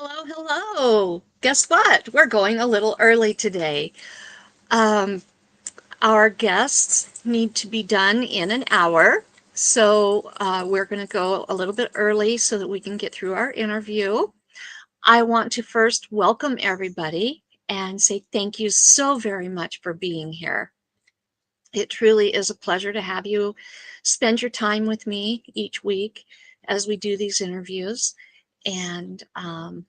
Hello, hello. Guess what? We're going a little early today. Um, our guests need to be done in an hour, so we're going to go a little bit early so that we can get through our interview. I want to first welcome everybody and say thank you so very much for being here. It truly is a pleasure to have you spend your time with me each week as we do these interviews. And I'm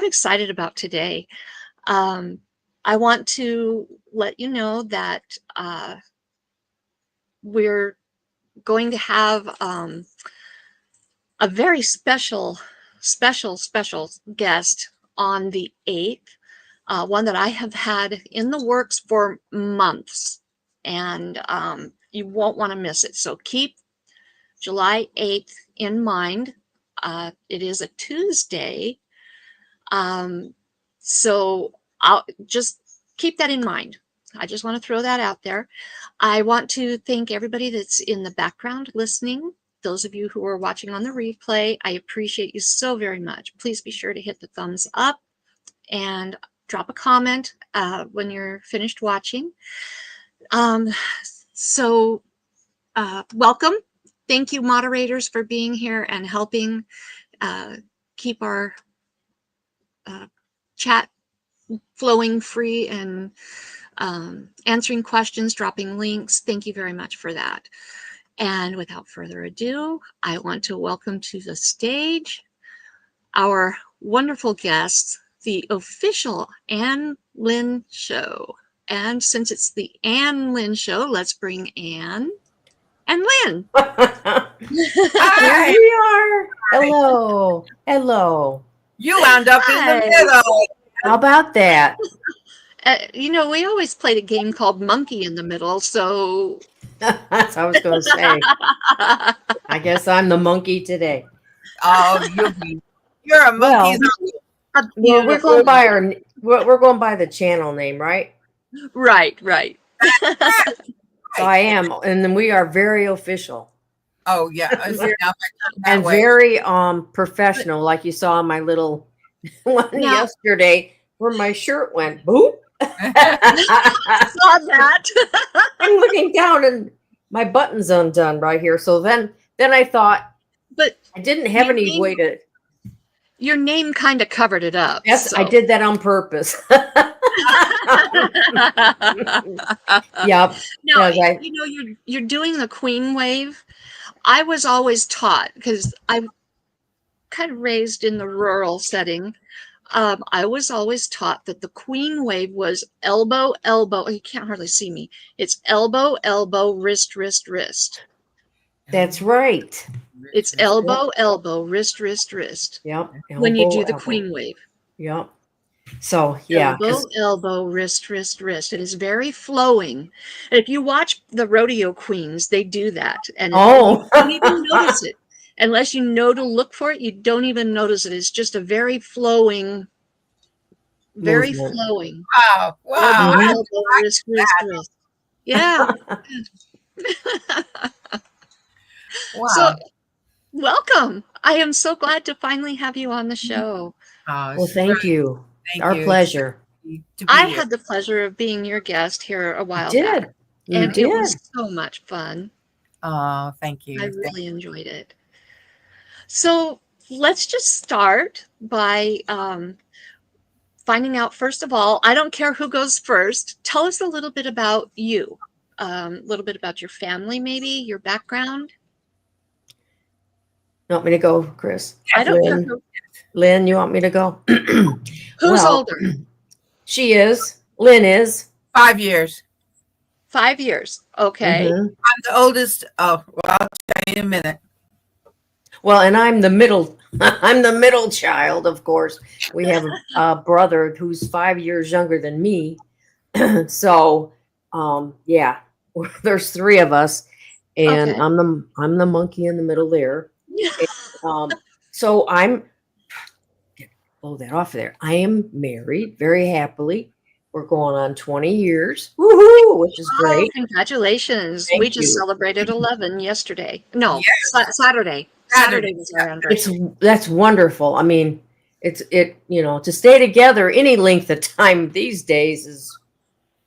excited about today. Um, I want to let you know that we're going to have a very special guest on the 8th, one that I have had in the works for months, and you won't want to miss it. So keep July 8th in mind. It is a Tuesday. So I'll just keep that in mind. I just want to throw that out there. I want to thank everybody that's in the background listening. Those of you who are watching on the replay, I appreciate you so very much. Please be sure to hit the thumbs up and drop a comment when you're finished watching. Welcome. Thank you, moderators, for being here and helping keep our chat flowing free and answering questions, dropping links. Thank you very much for that. And without further ado, I want to welcome to the stage our wonderful guest, the official Ann Lynn Show. And since it's the Ann Lynn Show, let's bring Ann and Lynn. Here we are. Hello. Hello. You wound up in the middle. How about that? We always played a game called Monkey in the Middle, so... That's what I was going to say. I guess I'm the monkey today. Oh, you're a monkey. Well, we're going by we're going by the channel name, right? Right. So I am, and then we are very official. Oh yeah, and very professional, like you saw my little one yesterday, where my shirt went boop. I saw that. I'm looking down and my button's undone right here. So then I thought, but I didn't have any way to. Your name kind of covered it up. Yes, so. I did that on purpose. Yep. No, you're doing the queen wave. I was always taught, because I'm kind of raised in the rural setting. I was always taught that the queen wave was elbow, elbow. You can't hardly see me. It's elbow, elbow, wrist, wrist, wrist. That's right. It's elbow, elbow, wrist, wrist, wrist. Yep. When you do the queen wave. Yep. So, yeah. Elbow, elbow, wrist, wrist, wrist. It is very flowing. And if you watch the rodeo queens, they do that. And you don't even notice it. Unless you know to look for it, you don't even notice it. It's just a very flowing, flowing. Wow. Elbow, elbow, wrist, wrist, wrist. Yeah. Wow. So, welcome. I am so glad to finally have you on the show. Well, thank you. Our pleasure. I had the pleasure of being your guest here a while back. And it was so much fun. Oh, thank you. I really enjoyed it. So let's just start by finding out, first of all, I don't care who goes first. Tell us a little bit about you, a little bit about your family, maybe, your background. You want me to go, Chris? I don't know. Lynn, you want me to go? Who's older? She is. Lynn is. 5 years. 5 years. Okay. I'm the oldest. Oh, well, I'll tell you in a minute. Well, and I'm the middle. I'm the middle child, of course. We have a brother who's 5 years younger than me. So, yeah, there's 3 of us, and okay. I'm the monkey in the middle there. And, so blow that off there. I am married very happily. We're going on 20 years. Woohoo, which is great. Congratulations. We just celebrated 11 yesterday. No, yes. Saturday. Saturday was our anniversary. That's wonderful. I mean, to stay together any length of time these days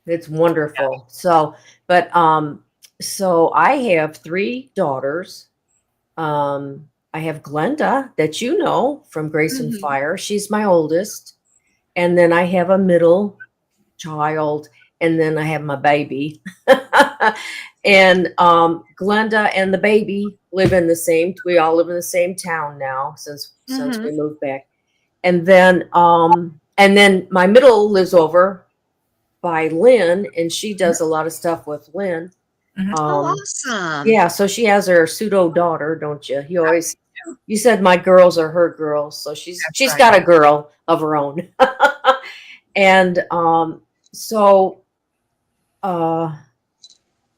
it's wonderful. So I have three daughters. I have Glenda that you know from Grace and Mhm. Fire. She's my oldest. And then I have a middle child, and then I have my baby. And Glenda and the baby we all live in the same town now since we Mhm. moved back. And then my middle lives over by Lynn, and she does a lot of stuff with Lynn. Mhm. Oh, Um, awesome. yeah, so she has her pseudo daughter, don't you? You said my girls are her girls, so That's she's right. got a girl of her own. And so uh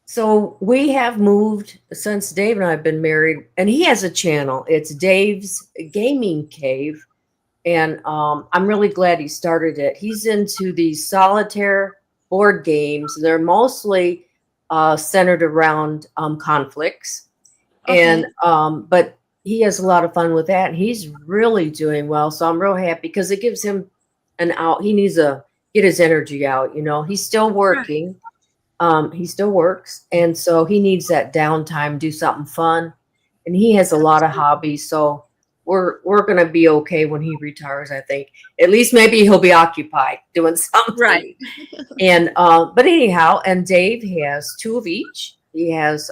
so we have moved since Dave and I have been married, and he has a channel. It's Dave's Gaming Cave, and I'm really glad he started it. He's into these solitaire board games. They're mostly centered around conflicts, and Okay. but he has a lot of fun with that. And he's really doing well, so I'm real happy because it gives him an out. He needs to get his energy out. He's still Right. working. He still works, and so he needs that downtime, do something fun. And he has a lot of Absolutely. hobbies, so we're gonna be okay when he retires. I think at least maybe he'll be occupied doing something. Right. And but anyhow, and Dave has two of each. He has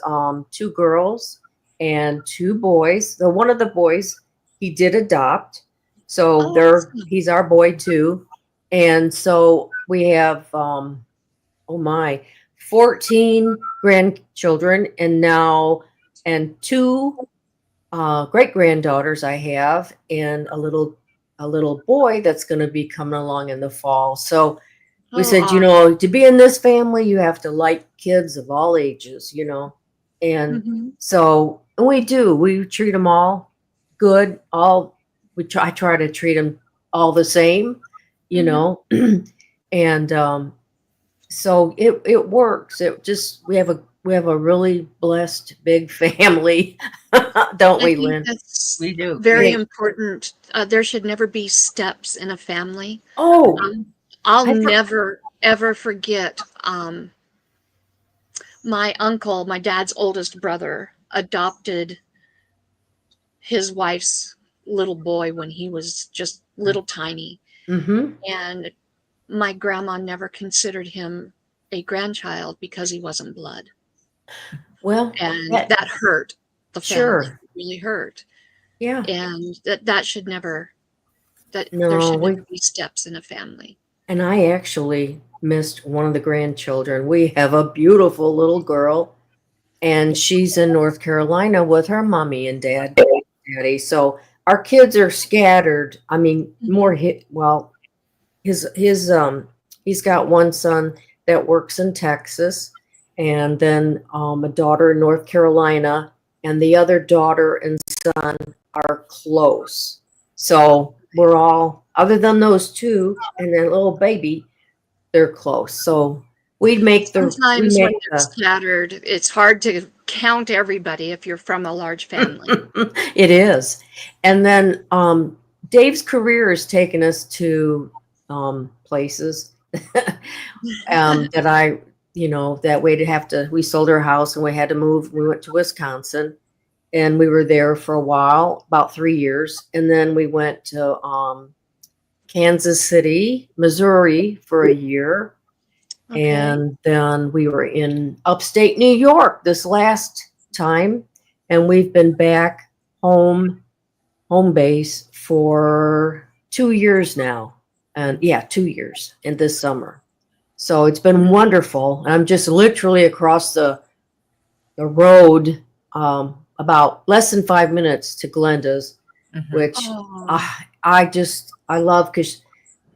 two girls and two boys. The one of the boys he did adopt, so Oh, awesome. he's our boy too. And so we have oh my, 14 grandchildren, and two great granddaughters I have, and a little boy that's going to be coming along in the fall. So we Oh, said, awesome. to be in this family, you have to like kids of all ages. And Mhm. so and we do. We treat them all good. I try to treat them all the same, you Mhm. know. And so it works. We have a really blessed big family, don't I we, think Lynn? that's We do. very Yeah. important. There should never be steps in a family. Oh, I'll I for, never ever forget my uncle, my dad's oldest brother, adopted his wife's little boy when he was just little tiny. mm-hmm. And my grandma never considered him a grandchild because he wasn't blood. Well, And that that hurt the family. sure, It really hurt. yeah. And that should never, that there No, should never be steps in a family. and I actually missed one of the grandchildren. We have a beautiful little girl, and she's in North Carolina with her mommy and daddy. So our kids are scattered. I mean, more Mhm. hit. Well, he's got one son that works in Texas, and then a daughter in North Carolina, and the other daughter and son are close. So we're all, other than those two and that little baby, they're close. So we Sometimes when make they're the scattered, it's hard to count everybody if you're from a large family. it is. And then Dave's career has taken us to places that that we sold our house and we had to move. We went to Wisconsin, and we were there for a while, about 3 years. And then we went to Kansas City, Missouri for a year. Okay. And then we were in upstate New York this last time. And we've been back home base for 2 years now. And yeah, 2 years in this summer. So it's been wonderful. I'm just literally across the road, about less than 5 minutes to Glenda's, Mhm. which Oh, I love because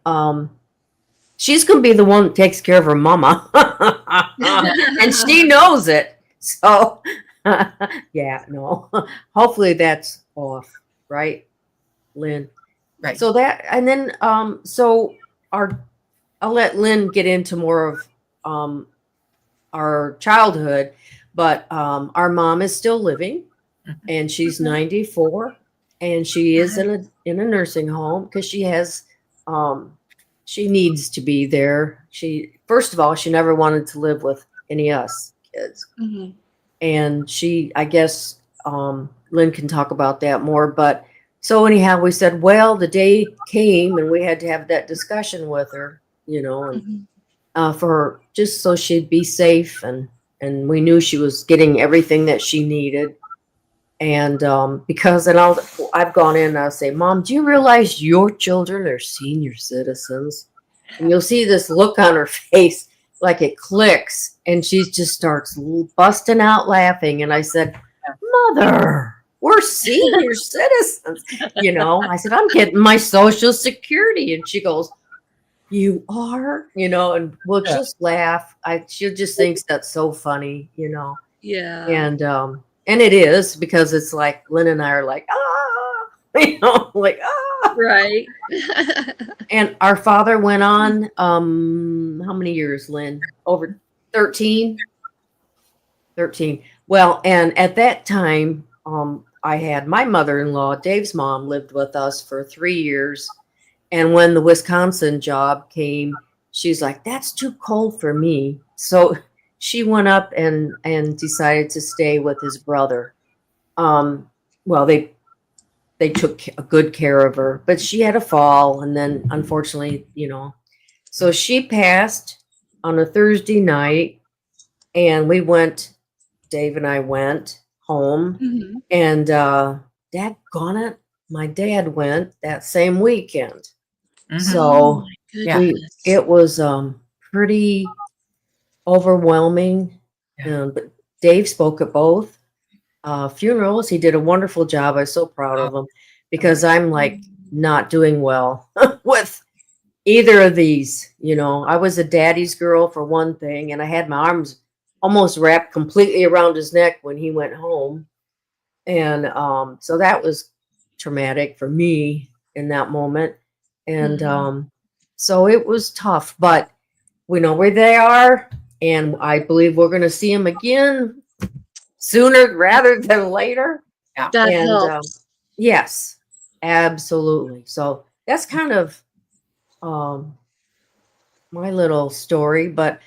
um, she's going to be the one that takes care of her mama, and she knows it. So yeah, no. Hopefully that's off, right, Lynn? Right. So that, and then our I'll let Lynn get into more of um, our childhood, but our mom is still living, Mhm. and she's okay. 94. and she is in a nursing home because she needs to be there. She first of all, she never wanted to live with any of us kids, Mm-hmm. and I guess Lynn can talk about that more. But so anyhow, we said, well, the day came, and we had to have that discussion with her, and Mm-hmm. for her, just so she'd be safe, and we knew she was getting everything that she needed. And because I've gone in and I'll say, Mom, do you realize your children are senior citizens? And you'll see this look on her face like it clicks, and she just starts busting out laughing. And I said, Mother, we're senior citizens. I said, I'm getting my Social Security. And she goes, you are, and we'll Yeah. just laugh. She just thinks that's so funny, Yeah. and it is because it's like Lynn and I are like, like, ah. Right. And our father went on, how many years, Lynn? Over 13? 13. Well, and at that time, I had my mother-in-law, Dave's mom, lived with us for 3 years. And when the Wisconsin job came, she's like, that's too cold for me. So she went up and decided to stay with his brother. Well, they took a good care of her, but she had a fall, and then unfortunately, so she passed on a Thursday night, and Dave and I went home, Mm-hmm. and dadgone it, my dad went that same weekend. Mhm. Oh So my Yeah. goodness. it was pretty overwhelming. Yeah. But Dave spoke at both funerals. He did a wonderful job. I was so proud of him because I'm like not doing well with either of these. I was a daddy's girl for one thing, and I had my arms almost wrapped completely around his neck when he went home. And so that was traumatic for me in that moment. And Mhm. so it was tough, but we know where they are. And I believe we're going to see them again sooner rather than later. Yeah. That And helps. yes, absolutely. So that's kind of um, my little story. But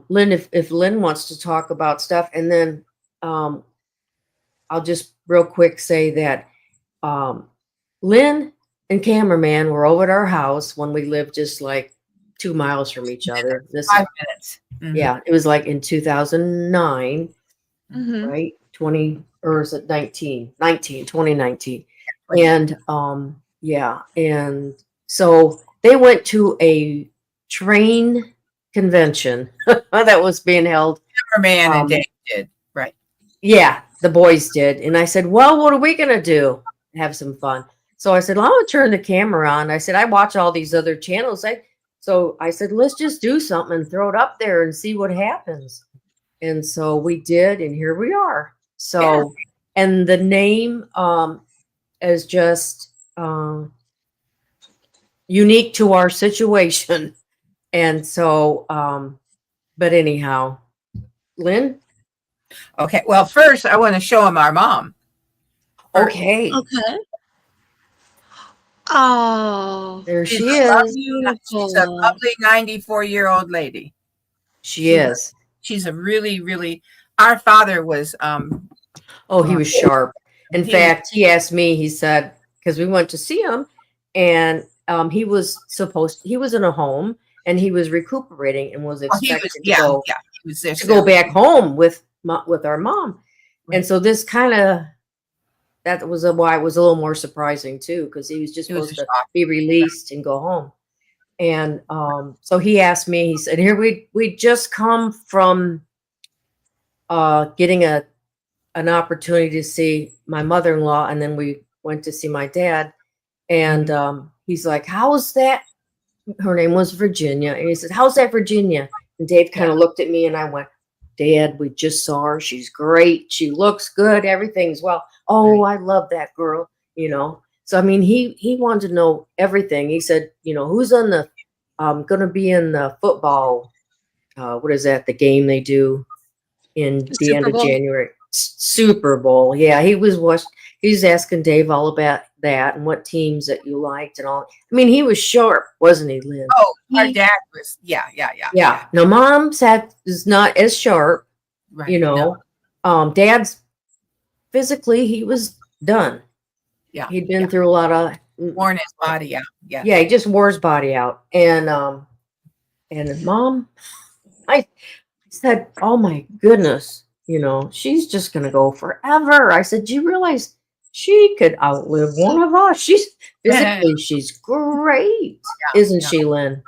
Lynn, if Lynn wants to talk about stuff, and then um, I'll just real quick say that Lynn and cameraman were over at our house when we lived just like 2 miles from each other. This is 5 minutes. Mhm. yeah, it was like in 2009, Mm-hmm. right? 20 or is it 2019. Right. And yeah, and so they went to a train convention that was being held. Cameraman and Um, Dave did. Right. Yeah, the boys did. And I said, well, what are we going to do? Have some fun. So I said, well, I'm going to turn the camera on. I said, I watch all these other channels. So I said, let's just do something and throw it up there and see what happens. And so we did, and here we are. So, and the name is just unique to our situation. And so, but anyhow, Lynn? Okay. Well, first I want to show him our mom. Okay. Okay. Oh, There She's she a lovely- is. She's a beautiful. lovely 94-year-old lady. She is. She's a really, really. Our father was. Oh, he was sharp. In He- fact, he asked me, he said, because we went to see him, and he was in a home, and he was recuperating and was he expected was. Yeah. to Yeah. He was there. go back home with our mom. Right. And so this that was why it was a little more surprising too, because he was just It was supposed a to shock. be released and go home. And so he asked me, he said, here we just come from getting an opportunity to see my mother-in-law, and then we went to see my dad. And he's like, how's that? Her name was Virginia. And he said, how's that, Virginia? And Dave kind of looked at me, and I went, Dad, we just saw her. She's great. She looks good. Everything's well. Oh, I love that girl, So, I mean, he wanted to know everything. He said, who's on the going to be in the football, what is that, the game they do in the end Super of Bowl? January? Super Bowl. Yeah, he was asking Dave all about that and what teams that you liked and all. I mean, he was sharp, wasn't he, Lynn? Oh, our He, dad was, yeah. yeah. Now, Mom's is not as sharp, Right. No. Dad's physically, he was done. Yeah. He'd been through a lot of Worn his body out. Yeah. Yeah, he just wore his body out. And Mom, I said, "Oh my goodness, she's just gonna go forever." I said, "Do you realize she could outlive one of us? She's physically, she's great, isn't she, Lynn?"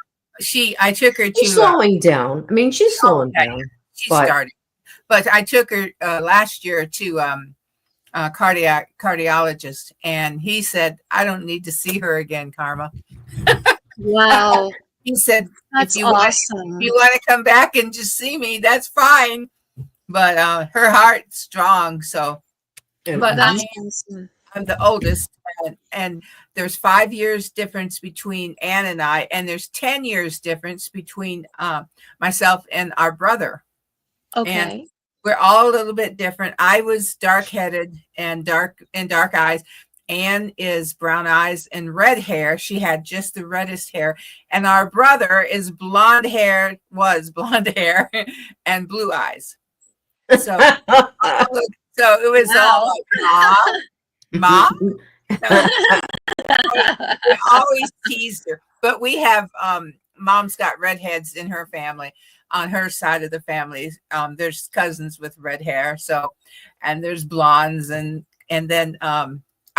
I took her She's to slowing down. I mean, she's slowing down. she but started, but I took her last year to cardiologist, and he said, "I don't need to see her again, Karma." Wow, He said, that's if awesome. you want to come back and just see me, that's fine. But her heart's strong, so. But That's awesome. I'm the oldest, and there's 5 years difference between Ann and I, and there's 10 years difference between myself and our brother. Okay. And we're all a little bit different. I was dark-headed and dark eyes. Ann is brown eyes and red hair. She had just the reddest hair. And our brother is blonde hair and blue eyes. So, so it was all like, Mom. I always teased her. But we have Mom's got redheads in her family. On her side of the family, there's cousins with red hair. So, and there's blondes, and then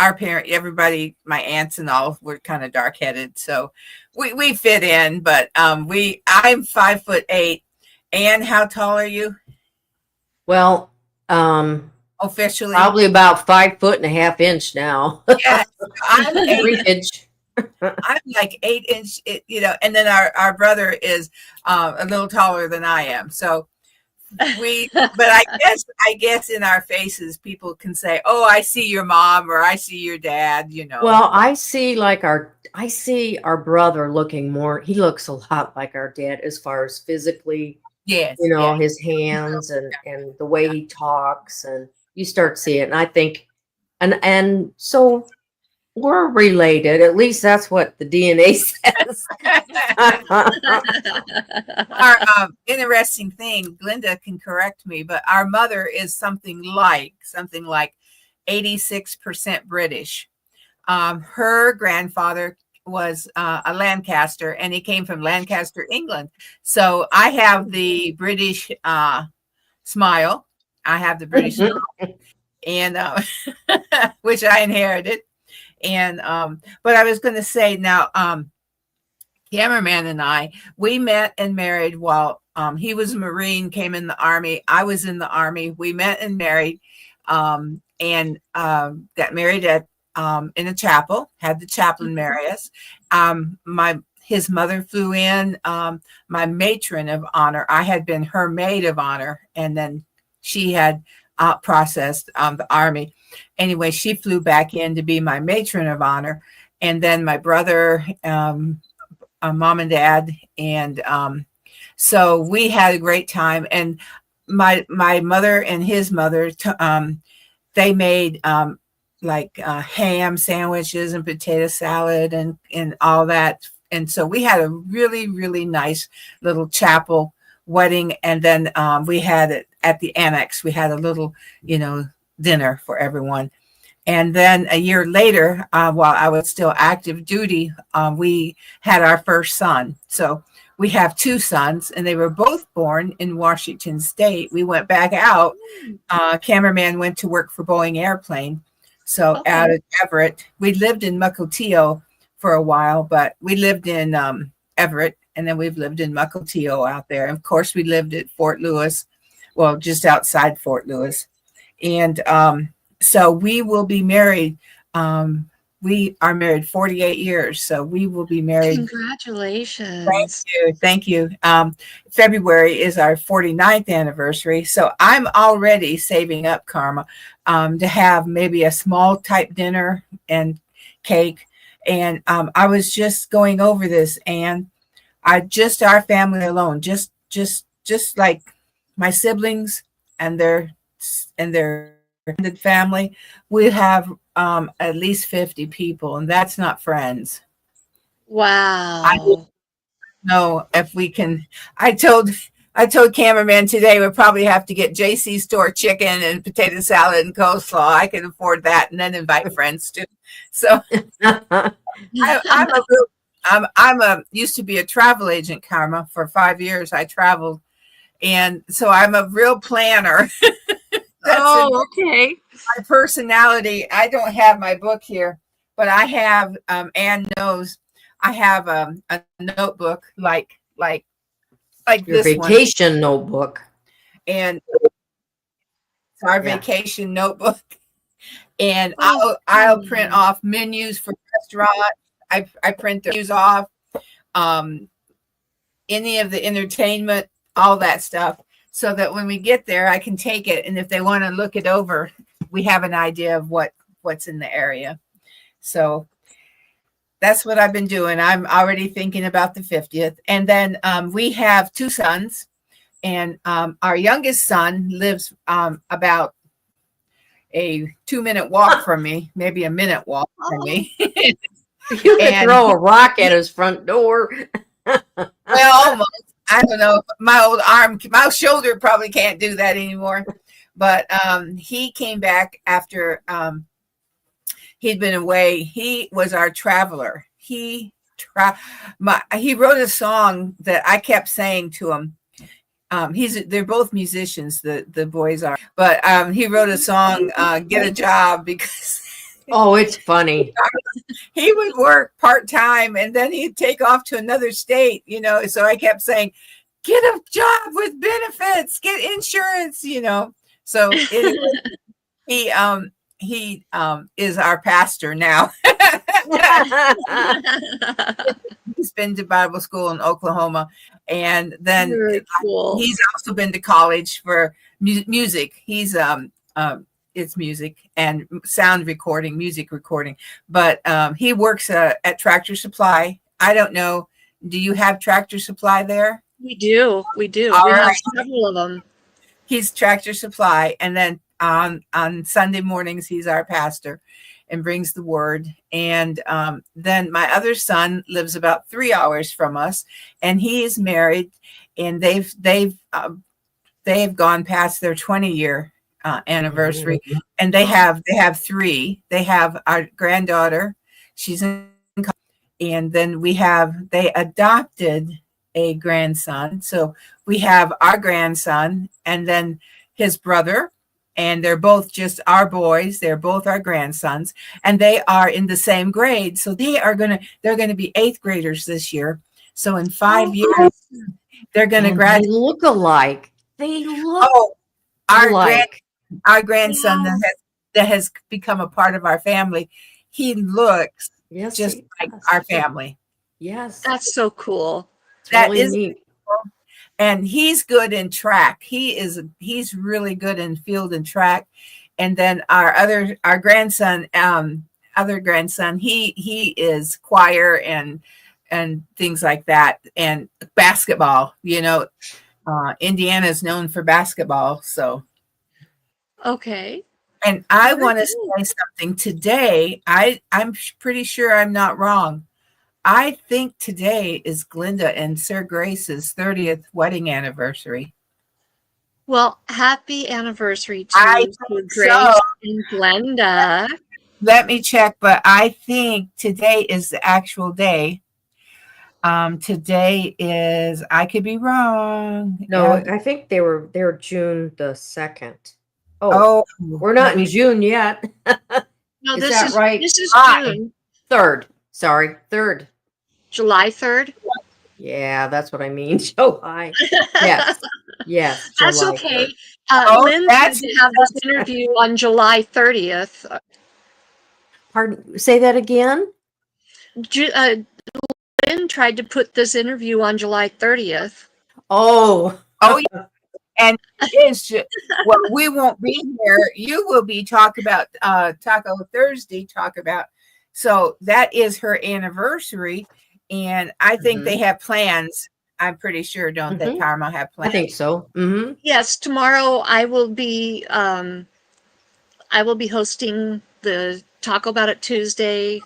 our everybody, my aunts and all, were kind of dark headed. So we fit in. But I'm 5'8". Ann, how tall are you? Well, officially, probably about 5.5 feet now. Yeah, I'm 3 inch. I'm like 8 inch, and then our brother is a little taller than I am. So but I guess in our faces, people can say, "Oh, I see your mom," or "I see your dad," Well, I see our brother looking more, he looks a lot like our dad as far as physically, Yes. his hands and the way he talks, and you start seeing it. And I think, and so we're related. At least that's what the DNA says. Our interesting thing, Glenda can correct me, but our mother is something like 86% British. Her grandfather was a Lancaster, and he came from Lancaster, England. So I have the British smile. I have the British smile, and which I inherited. And but I was going to say now, cameraman and I, we met and married while he was a Marine, came in the Army. I was in the Army. We met and married, and got married at in a chapel. Had the chaplain marry us. His mother flew in. My matron of honor. I had been her maid of honor, and then she had processed the Army. Anyway, she flew back in to be my matron of honor, and then my brother, mom and dad, and so we had a great time. And my mother and his mother, they made ham sandwiches and potato salad and all that. And so we had a really, really nice little chapel wedding. And then we had it at the annex. We had a little, dinner for everyone. And then a year later, while I was still active duty, we had our first son. So we have two sons, and they were both born in Washington State. We went back out. Cameraman went to work for Boeing Airplane. So out of Everett, we lived in Mukilteo for a while, but we lived in Everett, and then we've lived in Mukilteo out there. And of course, we lived at Fort Lewis, well, just outside Fort Lewis. And so we will be married. We are married 48 years, so we will be married. Congratulations. Thank you. February is our 49th anniversary, so I'm already saving up, Karma, to have maybe a small type dinner and cake. And I was just going over this, and our family alone, just like my siblings and their and their extended family, we have at least 50 people, and that's not friends. I don't Wow. know if we can. I told cameraman today we'll probably have to get JC store chicken and potato salad and coleslaw. I can afford that, and then invite friends too. So I'm a real, I'm a used to be a travel agent, Karma. For 5 years, I traveled, and so I'm a real planner. That's in Oh, okay. my personality. I don't have my book here, but I have. Ann knows I have a notebook like Your this one, vacation notebook. and it's our Yeah. vacation notebook. And Oh, I'll print off menus for restaurants. I print the menus off. Um, any of the entertainment, all that stuff, so that when we get there, I can take it, and if they want to look it over, we have an idea of what's in the area. So that's what I've been doing. I'm already thinking about the 50th, and then we have 2 sons, and our youngest son lives about a 2-minute walk from me, maybe a minute walk from me. You could And throw a rock at his front door. Well, almost. I don't know. My shoulder probably can't do that anymore. But he came back after he'd been away. He was our traveler. He wrote a song that I kept saying to him. They're both musicians, the boys are. But he wrote a song, "Get a Job," because Oh, it's funny. he would work part-time and then he'd take off to another state, so I kept saying, get a job with benefits, get insurance, so he is our pastor now. He's been to Bible school in Oklahoma, and then very cool. he's also been to college for music. He's it's music and sound recording, music recording. But he works at Tractor Supply. I don't know. Do you have Tractor Supply there? We do. We do. All We have right. several of them. He's Tractor Supply. And then on Sunday mornings, he's our pastor and brings the word. And then my other son lives about 3 hours from us, and he is married, and they've gone past their 20-year anniversary, and they have 3. They have our granddaughter, she's in college, and then they adopted a grandson. So we have our grandson and then his brother, and they're both just our boys. They're both our grandsons, and they are in the same grade. So they're going to be 8th graders this year. So in 5 years, they're going to graduate. They look alike. They look alike. Our grandson that has become a part of our family, he looks just like our family. Yes. That's so cool. That really is neat. cool. And he's good in track. He's really good in field and track. And then our grandson, other grandson, he is choir and things like that, and basketball. Indiana is known for basketball, so. Okay. And I want to say something today. I'm pretty sure I'm not wrong. I think today is Glinda and Sir Grace's 30th wedding anniversary. Well, happy anniversary I to think Grace so. and Glenda. Let me check, but I think today is the actual day. Today is, I could be wrong. No, Yeah. I think they're June the 2nd. Oh, We're not in June yet. No, Is this that is right? This is July. June. 3rd. Sorry, 3rd. July 3rd. Yeah, that's what I mean. July. Yes. Yes. That's July okay. 3rd. Lynn said to have this interview on July 30th. Pardon, say that again? Lynn tried to put this interview on July 30th. Oh. yeah. And well, we won't be here. You will be Taco Thursday. So that is her anniversary, and I think they have plans I'm pretty sure, don't they, Mhm. Karma, have I plans? think so. Hmm. Yes, tomorrow I will be hosting the Talk About It Tuesday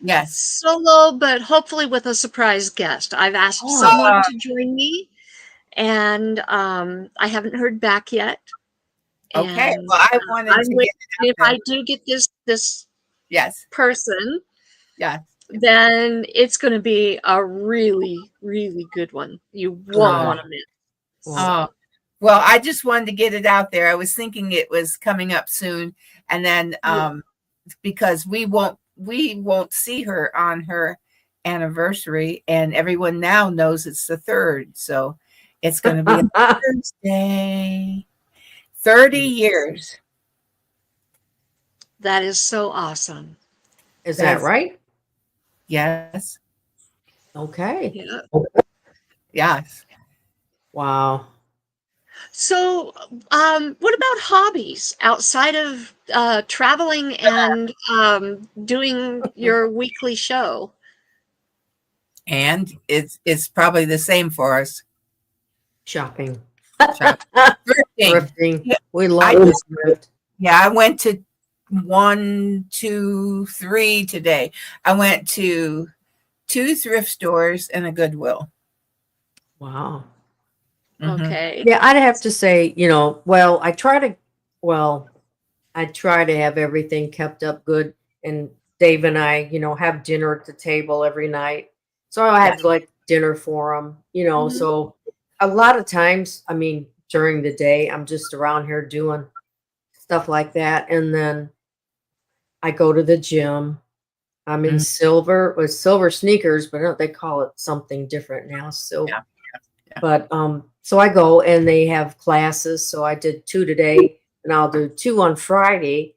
Yes. solo, but hopefully with a surprise guest. I've asked Oh, someone to join me, and I haven't heard back yet. Okay. And Well, I wanted I'm to waiting. get it out If there. I do get this Yes. person, Yes. then it's going to be a really, really good one. You won't good. want to miss. Oh, well, I just wanted to get it out there. I was thinking it was coming up soon, and then because we won't see her on her anniversary, and everyone now knows it's the 3rd, so it's going to be a Thursday. 30 years. That is so awesome. Is that right? Yes. Okay. Yeah. Yes. Wow. So, what about hobbies outside of traveling and doing your weekly show? And it's probably the same for us. Shopping. Thrifting. Thrifting. We I love to just thrift. Yeah, I went to 1, 2, 3 today. I went to 2 thrift stores and a Goodwill. Wow. Mhm. Okay. Yeah, I'd have to say, well, I try to have everything kept up good. And Dave and I, have dinner at the table every night. So I Yeah. have like dinner for them, Mhm. So a lot of times, I mean, during the day, I'm just around here doing stuff like that. And then I go to the gym. I'm in Mhm. silver with silver sneakers, but I don't they call it something different now. Yeah. Yeah. But so I go and they have classes. So I did 2 today and I'll do 2 on Friday.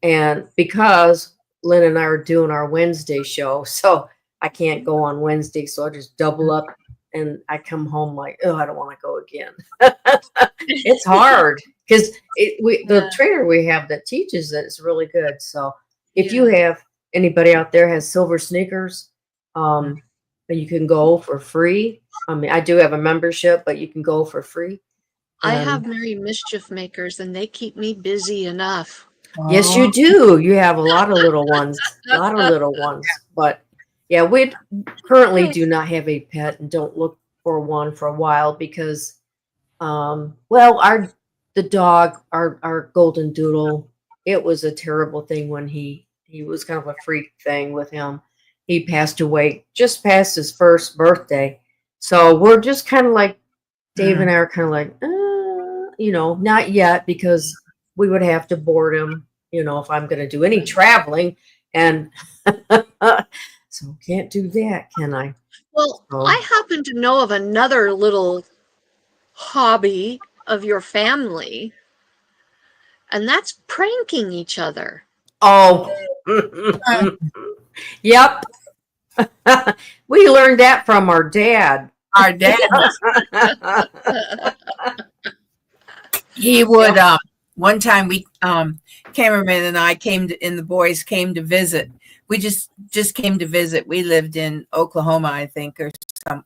And because Lynn and I are doing our Wednesday show, so I can't go on Wednesday, so I just double up and I come home like, oh, I don't want to go again. It's hard because the Yeah. trainer we have that teaches it is really good. So if you Yeah. have anybody out there has silver sneakers, and you can go for free. I mean, I do have a membership, but you can go for free. I And have Merry Mischief Makers, and they keep me busy enough. yes, you do. You have a lot of little ones, a lot of little ones. But yeah, we currently do not have a pet and don't look for one for a while because, well, the dog, our golden doodle, it was a terrible thing when he was kind of a freak thing with him. He passed away just past his first birthday. So we're just kind of like Dave and I are kind of like, not yet because we would have to board him, if I'm going to do any traveling. And so can't do that, can I? Well, So, I happen to know of another little hobby of your family, and that's pranking each other. oh, yep. We learned that from our dad. Our dad, he would one time we cameraman and I and the boys came to visit. We just came to visit. We lived in Oklahoma, I think, or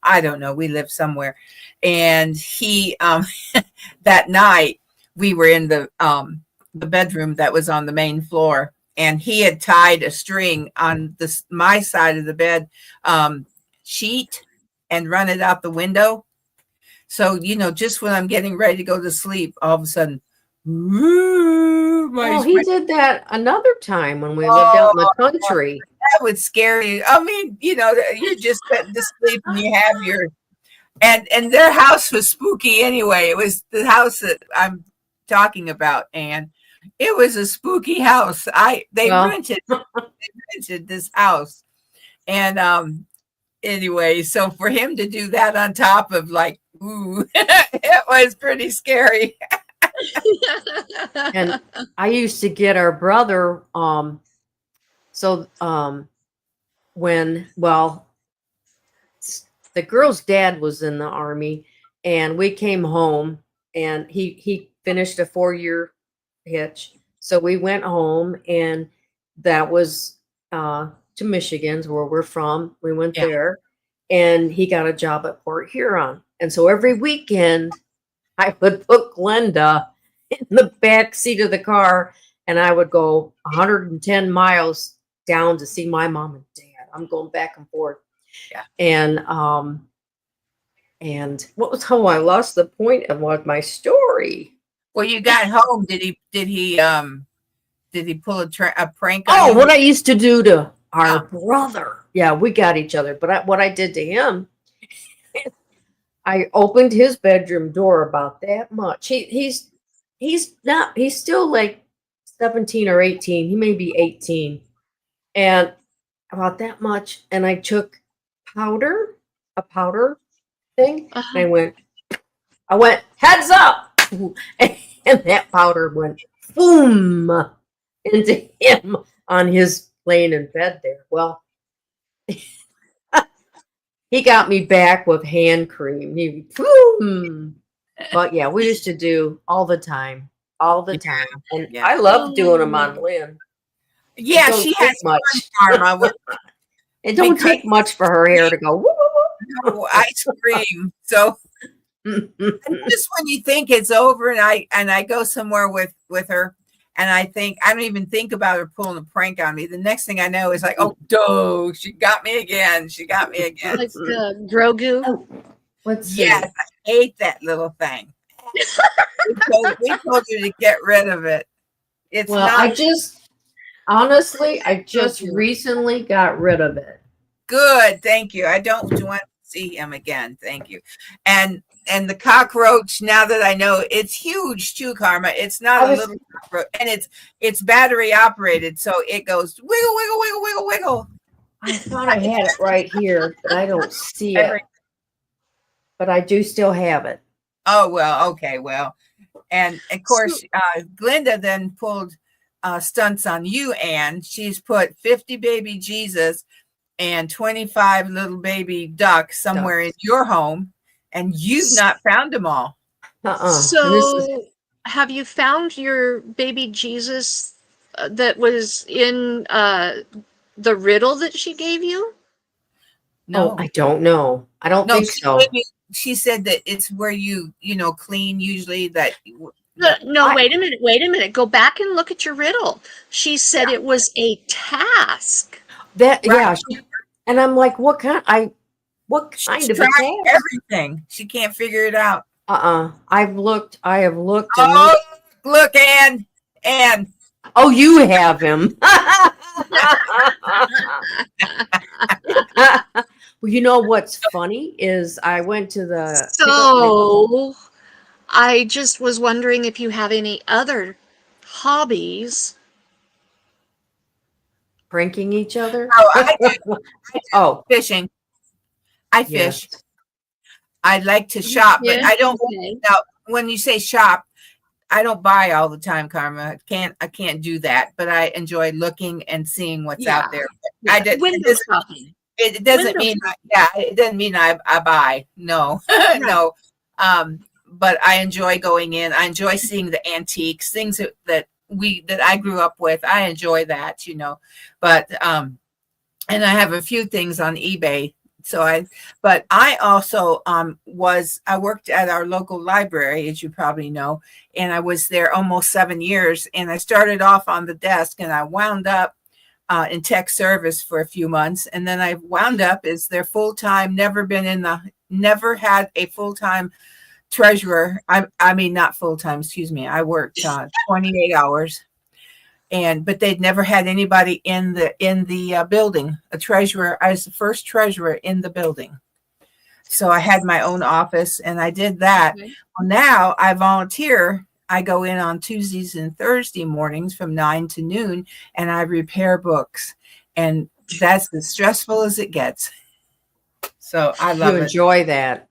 I don't know. We lived somewhere. And he that night we were in the bedroom that was on the main floor, and he had tied a string on my side of the bed sheet and run it out the window. So, just when I'm getting ready to go to sleep, all of a sudden, Oh, he did that another time when we lived out in the country. that would scare you. I mean, you're just getting to sleep and you have and their house was spooky anyway. It was the house that I'm talking about, and it was a spooky house. They Well, rented this house, and anyway, so for him to do that on top of like, ooh, it was pretty scary. and I used to get our brother, so when the girl's dad was in the army and we came home and he finished a 4-year hitch. So we went home and that was to Michigan's where we're from. We went Yeah. there and he got a job at Port Huron. And so every weekend, I would put Glenda in the back seat of the car, and I would go 110 miles down to see my mom and dad. I'm going back and forth. Yeah. And what was I lost the point of what my story. Well, you got home. Did he pull a prank on Oh, you? what I used to do to our brother. Yeah, we got each other. But what I did to him, I opened his bedroom door about that much. He's still like 17 or 18. He may be 18. And about that much. And I took a powder thing. Uh-huh. And I went, heads up. And that powder went boom into him on his laying in bed there. Well, he got me back with hand cream. Boom. But yeah, we used to do all the time. And Yeah. I love doing them on Lynn. Yeah, don't she take has much. karma. It don't Because- take much for her hair to go woo, woo, No, I scream. So woo. just when you think it's over, and I go somewhere with her, and I don't even think about her pulling a prank on me. The next thing I know is like, oh, duh, she got me again. Like Grogu. Oh, let's see. Yes, I hate that little thing. we told you to get rid of it. It's Well, not I just recently got rid of it. good. Thank you. I don't want to see him again. Thank you. And the cockroach, now that I know, it's huge too, Karma. It's not a little cockroach, and it's battery operated, so it goes wiggle, wiggle, wiggle, wiggle, wiggle. I thought I had it right here, but I don't see it. But I do still have it. Oh, well, okay, well. And of course, Glenda then pulled stunts on you, Ann. She's put 50 baby Jesus and 25 little baby ducks somewhere in your home, and you've not found them all. So, have you found your baby Jesus that was in the riddle that she gave you? No, I don't know. I don't think so. She said that it's where you clean usually. No, wait a minute. Go back and look at your riddle. She said it was a task. And I'm like, what kind of a task? Everything. She can't figure it out. I have looked. Oh, look, Ann. Oh, you have him. Well, you know what's funny is I went to the. So, I just was wondering if you have any other hobbies. Pranking each other? Oh, I do. Oh, Fishing. I fish. yes. I like to shop, but I don't. Okay. Now, when you say shop, I don't buy all the time, Karma. I can't do that, but I enjoy looking and seeing what's out there. Window shopping. It doesn't mean it doesn't mean I buy. No. No. But I enjoy going in. I enjoy seeing the antiques, things that I grew up with. I enjoy that, But and I have a few things on eBay. But I also I worked at our local library, as you probably know, and I was there almost 7 years. And I started off on the desk, and I wound up in tech service for a few months, and then I wound up as their full-time. Never had a full-time treasurer. I mean, not full-time. Excuse me. I worked 28 hours. But they'd never had anybody in the building, a treasurer. I was the first treasurer in the building. So I had my own office, and I did that. Okay. Well, now I volunteer. I go in on Tuesdays and Thursday mornings from 9 to noon, and I repair books. And that's as stressful as it gets. So I love it. You enjoy that.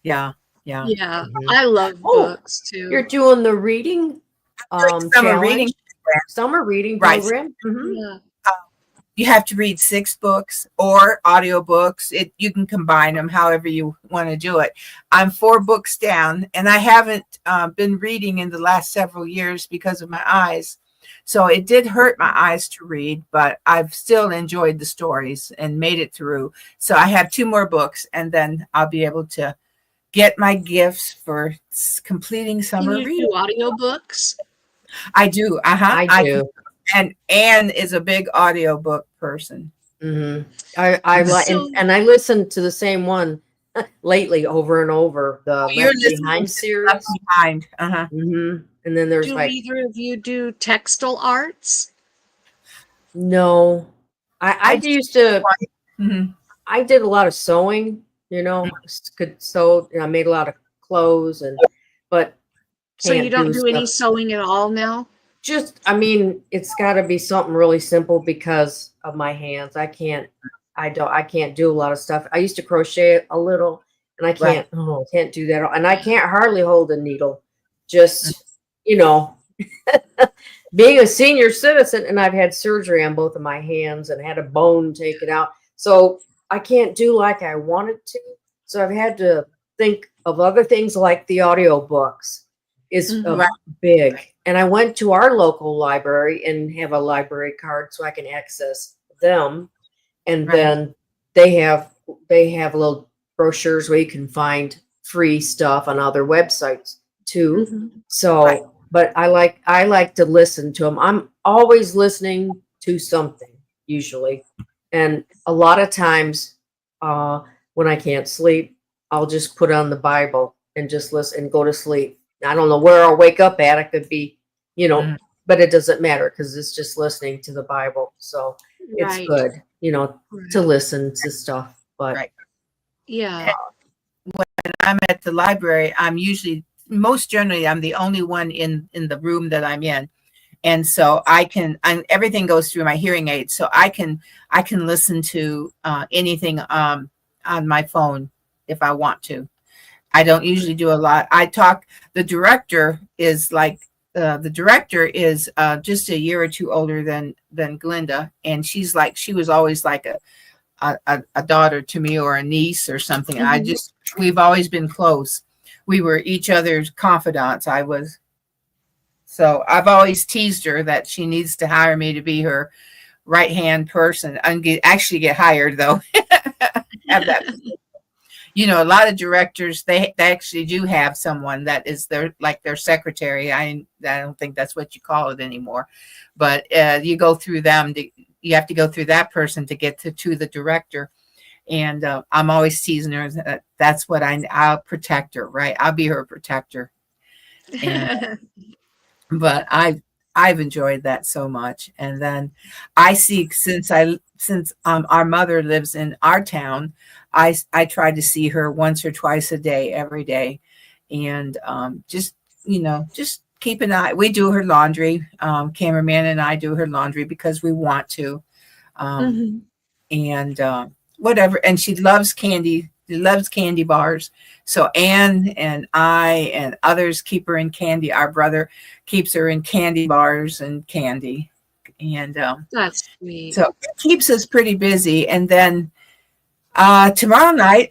Yeah. Mm-hmm. I love books too. You're doing the reading summer reading program. Mm-hmm. Yeah. You have to read 6 books or audiobooks. You can combine them however you want to do it. I'm 4 books down, and I haven't been reading in the last several years because of my eyes. So it did hurt my eyes to read, but I've still enjoyed the stories and made it through. So I have 2 more books, and then I'll be able to get my gifts for completing Can summer you do reading. audiobooks? I do. I I do. can, and Anne is a big audiobook person. I like, So and I listened to the same one lately over and over, the You're Left listening Behind to Left series. Behind. And then there's do like, either of you do textile arts? no, I I used to, Mhm. I did a lot of sewing, could sew, I made a lot of clothes but So you can't don't do do any stuff. sewing at all now? Just, I mean, it's got to be something really simple because of my hands. I can't do a lot of stuff. I used to crochet a little, and I Right. can't do that. And I can't hardly hold a needle. Just, you know, being a senior citizen, and I've had surgery on both of my hands and had a bone taken out. So I can't do like I wanted to. So I've had to think of other things like the audiobooks is Mhm. Right. big. And I went to our local library and have a library card so I can access them. And Right. then they have little brochures where you can find free stuff on other websites too. Mhm. So, Right. but I like to listen to them. I'm always listening to something usually. And a lot of times when I can't sleep, I'll just put on the Bible and just listen and go to sleep. I don't know where I'll wake up at. It could be, Mhm. but it doesn't matter because it's just listening to the Bible. So it's Right. good, to Right. listen to stuff. But Right. Yeah. When I'm at the library, I'm usually most generally I'm the only one in the room that I'm in. And so everything goes through my hearing aid. So I can listen to anything on my phone if I want to. I don't usually do a lot. The director is just a year or two older than Glinda, and she was always like a daughter to me or a niece or something. Mhm. We've always been close. We were each other's confidants. So I've always teased her that she needs to hire me to be her right hand person and actually get hired though. Have that. A lot of directors they actually do have someone that is their secretary. I don't think that's what you call it anymore, but you go through them. You have to go through that person to get to the director. And I'm always teasing her that that's what I'll protect her, right? I'll be her protector. And but I've enjoyed that so much. And then I see since our mother lives in our town, I try to see her once or twice a day, every day, and just keep an eye. We do her laundry. Cameraman and I do her laundry because we want to. Um, Mhm. and whatever. And she loves candy. She loves candy bars. So Anne and I and others keep her in candy. Our brother keeps her in candy bars and candy, and That's sweet. so it keeps us pretty busy. And then tomorrow night,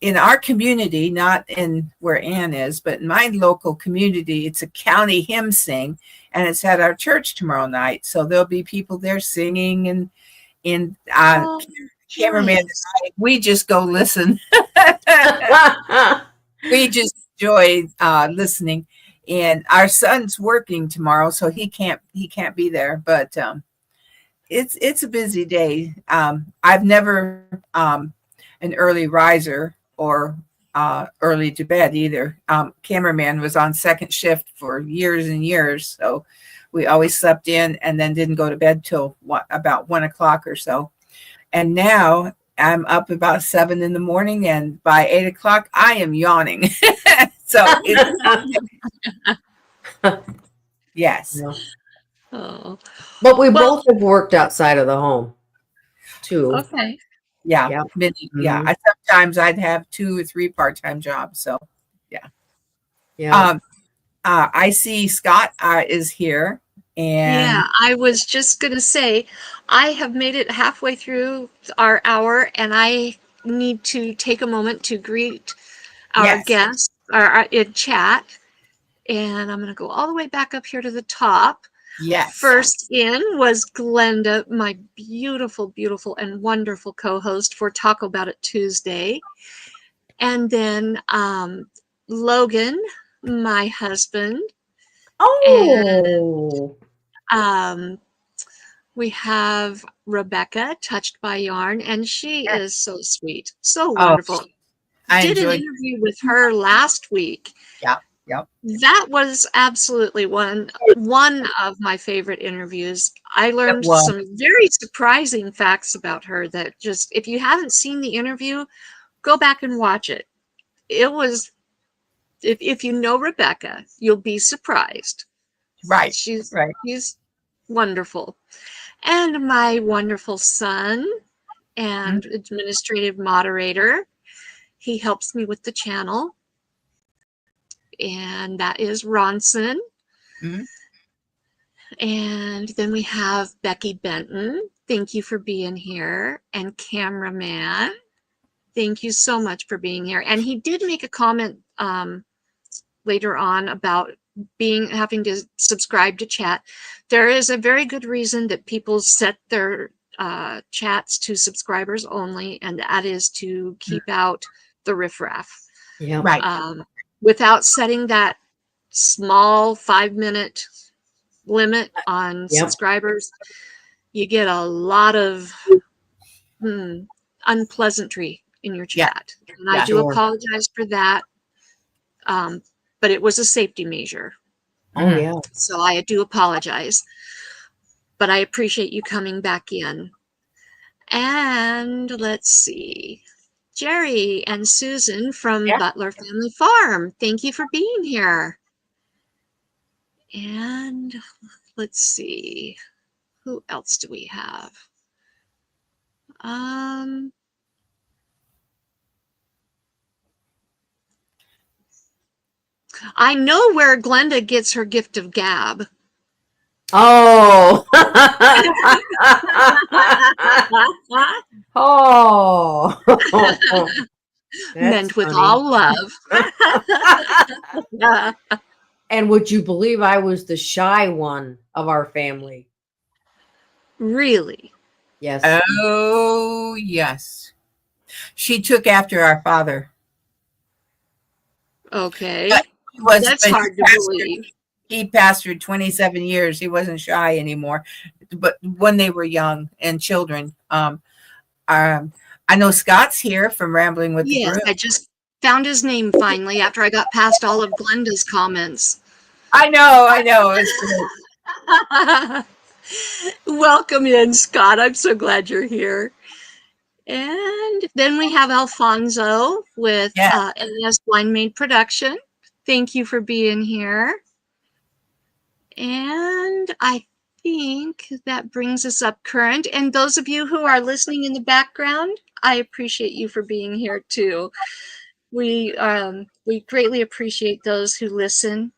in our community, not in where Anne is, but in my local community, it's a county hymn sing, and it's at our church tomorrow night. So there'll be people there singing and Oh, cameraman and nice. we just go listen. We just enjoy listening. And our son's working tomorrow, so he can't be there. But it's a busy day. I've never an early riser or early to bed either. Cameraman was on second shift for years and years, so we always slept in and then didn't go to bed till about 1 o'clock or so. And now I'm up about 7 in the morning, and by 8 o'clock I am yawning. So yes, Yeah. Oh, But we well, both have worked outside of the home too. okay. yeah, Yeah. yeah. Mhm. Sometimes I'd have 2 or 3 part-time jobs. So yeah. Yeah. Um, I see Scott is here, Yeah, and I was just gonna say, I have made it halfway through our hour, and I need to take a moment to greet our yes, guests in chat. And I'm gonna go all the way back up here to the top. Yes. First in was Glenda, my beautiful, beautiful, and wonderful co-host for Talk About It Tuesday. And then Logan, my husband. Oh. And we have Rebecca, Touched by Yarn, and she is so sweet, so wonderful. I Did an enjoyed. interview with her last week. Yep. That was absolutely one of my favorite interviews. I learned was. some very surprising facts about her that just, if you haven't seen the interview, go back and watch it. It was, if you know Rebecca, you'll be surprised. Right. She's Right. wonderful. And my wonderful son and administrative moderator, he helps me with the channel. And that is Ronson. Mhm. And then we have Becky Benton. Thank you for being here. And cameraman, thank you so much for being here. And he did make a comment later on about having to subscribe to chat. There is a very good reason that people set their chats to subscribers only, and that is to keep out the riffraff. Yeah. Right. Without setting that small 5-minute limit on subscribers, you get a lot of unpleasantry in your chat. And I do apologize for that. But it was a safety measure. Oh, yeah. So I do apologize. But I appreciate you coming back in. And let's see. Jerry and Susan from Butler Family Farm. Thank you for being here. And let's see. Who else do we have? I know where Glenda gets her gift of gab. Oh. Oh. Meant with all love. And would you believe I was the shy one of our family? Really? Yes. Oh, yes. She took after our father. Okay. That's hard to believe. He pastored 27 years. He wasn't shy anymore. But when they were young and children, I know Scott's here from Rambling with the Broom. I just found his name finally after I got past all of Glenda's comments. I know. Welcome in, Scott. I'm so glad you're here. And then we have Alfonso with NS Blind Maid Production. Thank you for being here. And I think that brings us up current. And those of you who are listening in the background, I appreciate you for being here too. We greatly appreciate those who listen,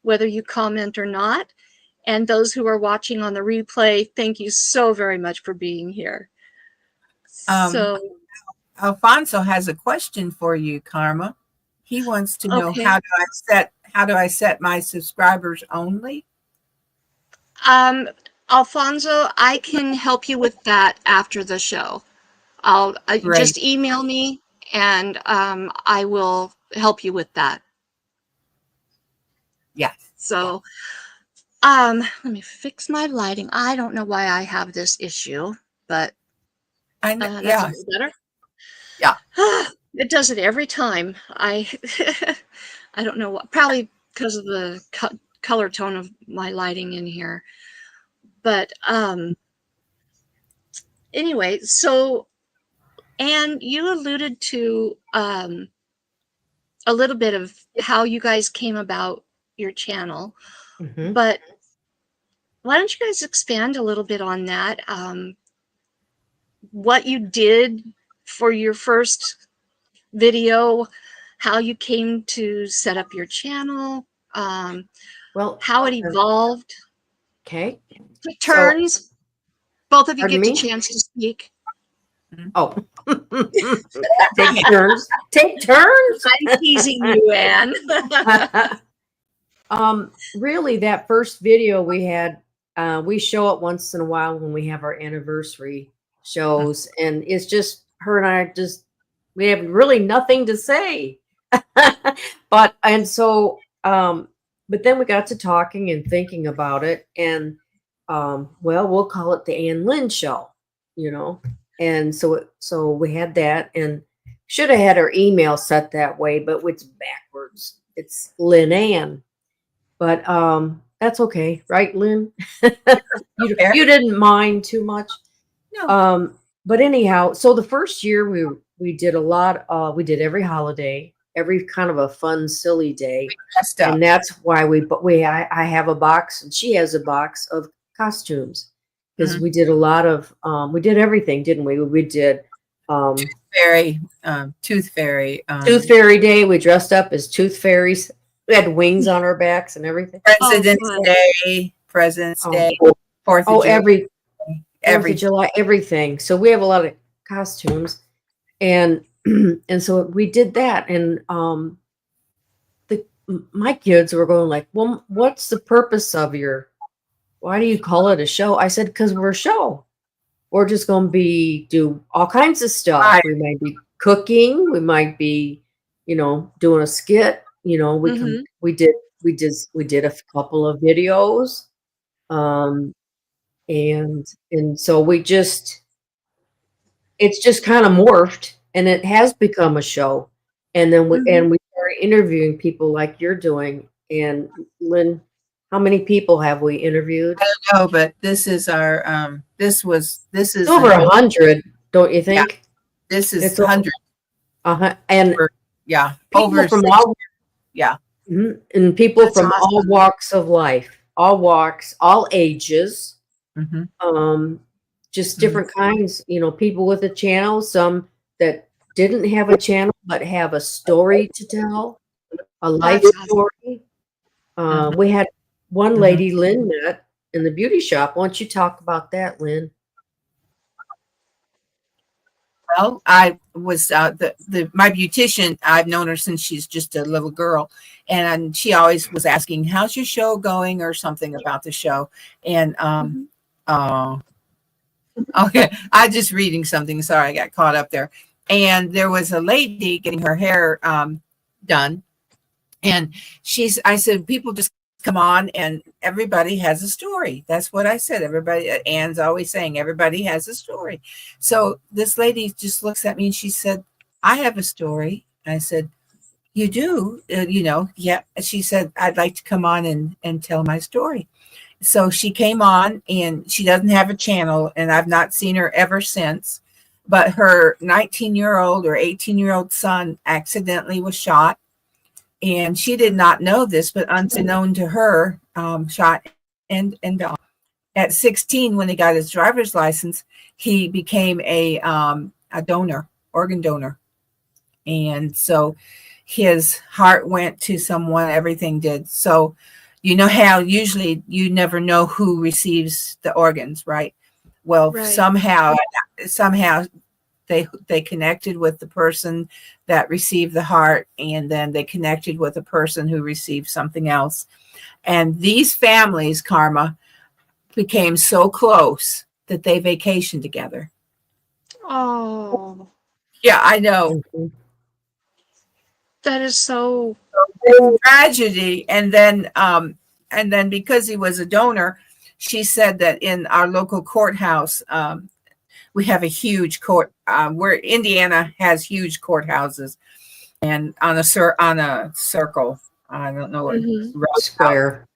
whether you comment or not. And those who are watching on the replay, thank you so very much for being here. So Alfonso has a question for you, Karma. He wants to know how do I set my subscribers only? Alfonso, I can help you with that after the show. Just email me and I will help you with that. Yes. So let me fix my lighting. I don't know why I have this issue, but I know. That's a little better. Yeah. It does it every time. I don't know what, probably because of the color tone of my lighting in here. But anyway, so Ann, you alluded to a little bit of how you guys came about your channel, but why don't you guys expand a little bit on that? What you did for your first video, how you came to set up your channel, well, how it evolved. Okay. Take turns. Both of you Pardon get me? the chance to speak. Oh. Take turns. Take turns. I'm teasing you, Ann. Really, that first video we had We show it once in a while when we have our anniversary shows, and it's just her and I just we have really nothing to say. But and so but then we got to talking and thinking about it, and well, we'll call it the Ann Lynn Show, you know. And so we had that, and should have had our email set that way, but it's backwards. It's Lynn Ann. But that's okay, right, Lynn? You didn't mind too much. No. But anyhow, so the first year we did a lot. We did every holiday, every kind of a fun, silly day, Messed up. and that's why I have a box and she has a box of costumes because we did a lot of we did everything, didn't we? We did Fairy, Tooth Fairy, Tooth Fairy Day. We dressed up as tooth fairies. We had wings on our backs and everything. President's fun. Day, President's Day, 4th of July, every every 4th of July, everything. So we have a lot of costumes, and and so we did that, and my kids were going like, well, what's the purpose of why do you call it a show? I said, because we're a show. We're just going to do all kinds of stuff. Right. We might be cooking. We might be, doing a skit. We did a couple of videos. And so it's just kind of morphed, and it has become a show. And then we started interviewing people like you're doing. And Lynn, how many people have we interviewed? I don't know, but this is our this is It's over 100, don't you think? Yeah, this is It's 100. And Yeah, people over from 60. all Yeah. And people That's from all awesome. walks of life, all walks, all ages. Just different kinds, people with a channel, some that didn't have a channel but have a story to tell, a life That's awesome. story. We had one lady Lynn met in the beauty shop. Why don't you talk about that, Lynn? Well, I was my beautician. I've known her since she's just a little girl, and she always was asking, "How's your show going?" or something about the show. And okay, I just reading something. Sorry, I got caught up there. And there was a lady getting her hair done, and I said, people just come on, and everybody has a story. That's what I said. Everybody, Ann's always saying, everybody has a story. So this lady just looks at me and she said, I have a story. I said, you do? Yeah. She said, I'd like to come on and tell my story. So she came on, and she doesn't have a channel, and I've not seen her ever since. But her 19-year-old or 18-year-old son accidentally was shot. And she did not know this, but unbeknown to her, shot and died. At 16, when he got his driver's license, he became a donor, organ donor. And so his heart went to someone, everything did. So you know how usually you never know who receives the organs, right? Well, Right. somehow they connected with the person that received the heart, and then they connected with the person who received something else. And these families, Karma, became so close that they vacationed together. Oh, Yeah, I know. that is so. Tragedy. And then because he was a donor, she said that in our local courthouse, we have a huge court where Indiana has huge courthouses, and on a circle. I don't know what Square.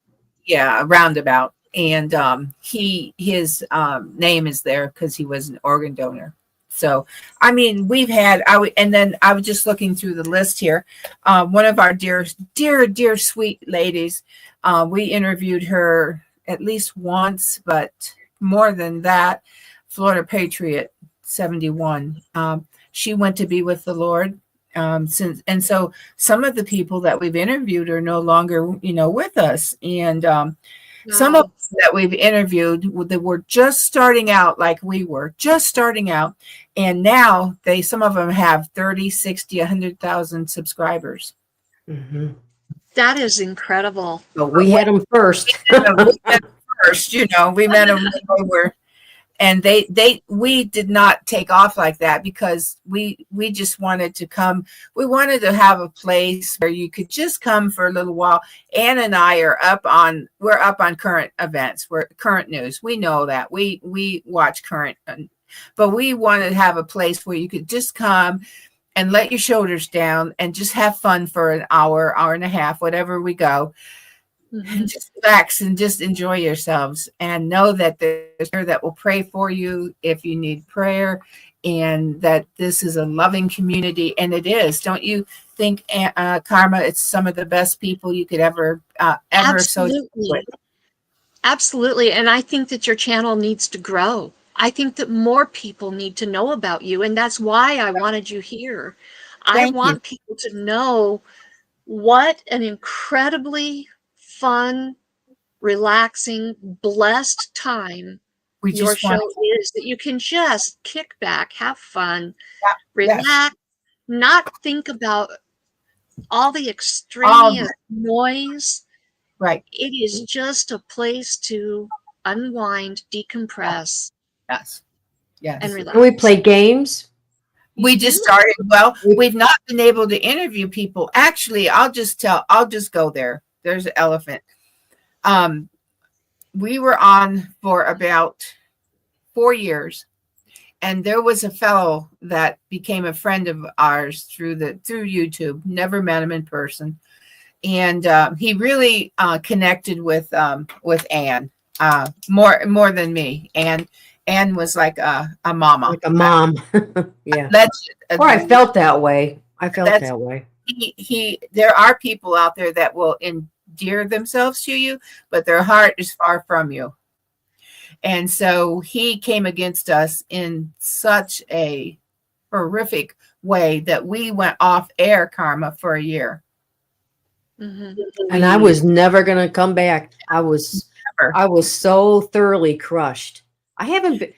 Yeah, a roundabout. And his name is there because he was an organ donor. So, I mean, and then I was just looking through the list here. One of our dear, sweet ladies, we interviewed her at least once, but more than that, Florida Patriot, 71. She went to be with the Lord. And so some of the people that we've interviewed are no longer, with us. And some of us that we've interviewed that were just starting out, like we were just starting out. And now some of them have 30, 60, 100,000 subscribers. That is incredible. But we had them first. first, we met them when they were, and we did not take off like that because we just wanted to come. We wanted to have a place where you could just come for a little while. Ann and I we're up on current events, we're current news. We know that we watch current, but we wanted to have a place where you could just come and let your shoulders down and just have fun for an hour and a half, whatever we go. And just relax and just enjoy yourselves and know that there's there that will pray for you if you need prayer, and that this is a loving community. And it is. Don't you think, Karma, it's some of the best people you could ever associate with? Absolutely. And I think that your channel needs to grow. I think that more people need to know about you. And that's why I wanted you here. I want people to know what an incredibly fun, relaxing, blessed time your show is, that you can just kick back, have fun, relax, not think about all the extraneous noise. Right. It is just a place to unwind, decompress. Yes. And relax. Can we play games? We just started. Well, we've not been able to interview people. Actually, I'll just go there. There's an elephant. We were on for about 4 years, and there was a fellow that became a friend of ours through YouTube. Never met him in person, and he really connected with Ann more than me. And Ann was like a mama, like a mom. Yeah. Or I felt that way. There are people out there that will endear themselves to you, but their heart is far from you. And so he came against us in such a horrific way that we went off air, Karma, for a year. And I was never going to come back. I was so thoroughly crushed. I haven't been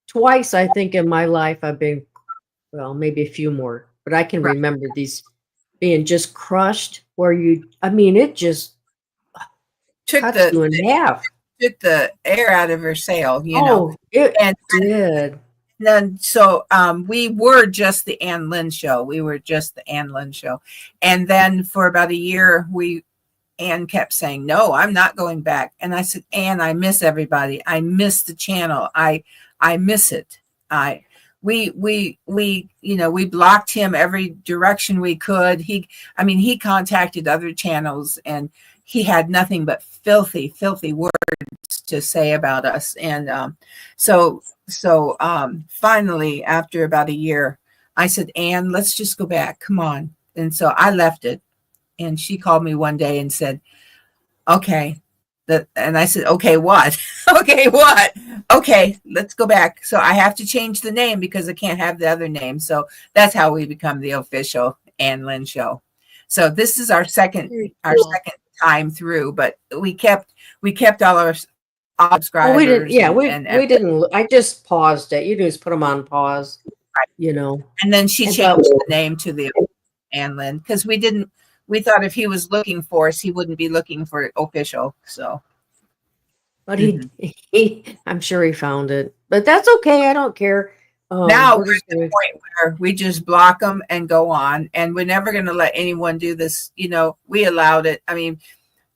twice, I think, in my life. I've been, well, maybe a few more, but I can remember these being just crushed where it just took you in half. Took the air out of her sail, It did. And then, so we were just the Ann Lynn Show. And then for about a year, Ann kept saying, "No, I'm not going back." And I said, "Ann, I miss everybody. I miss the channel. I miss it. We blocked him every direction we could. He contacted other channels, and he had nothing but filthy words to say about us. And so finally, after about a year, I said, "Ann, let's just go back. Come on." And so I left it. And she called me one day and said, "Okay." And I said, "Okay, what?" "Okay, what?" "Okay, let's go back. So I have to change the name because I can't have the other name." So that's how we become the official Ann Lynn Show. So this is our second time through, but we kept all our subscribers. We didn't. I just paused it. You just put them on pause, And then she changed the name to the Ann Lynn because we thought if he was looking for us, he wouldn't be looking for official. So, but I'm sure he found it. But that's okay. I don't care. Now we're at the point where we just block them and go on, and we're never going to let anyone do this. We allowed it. I mean,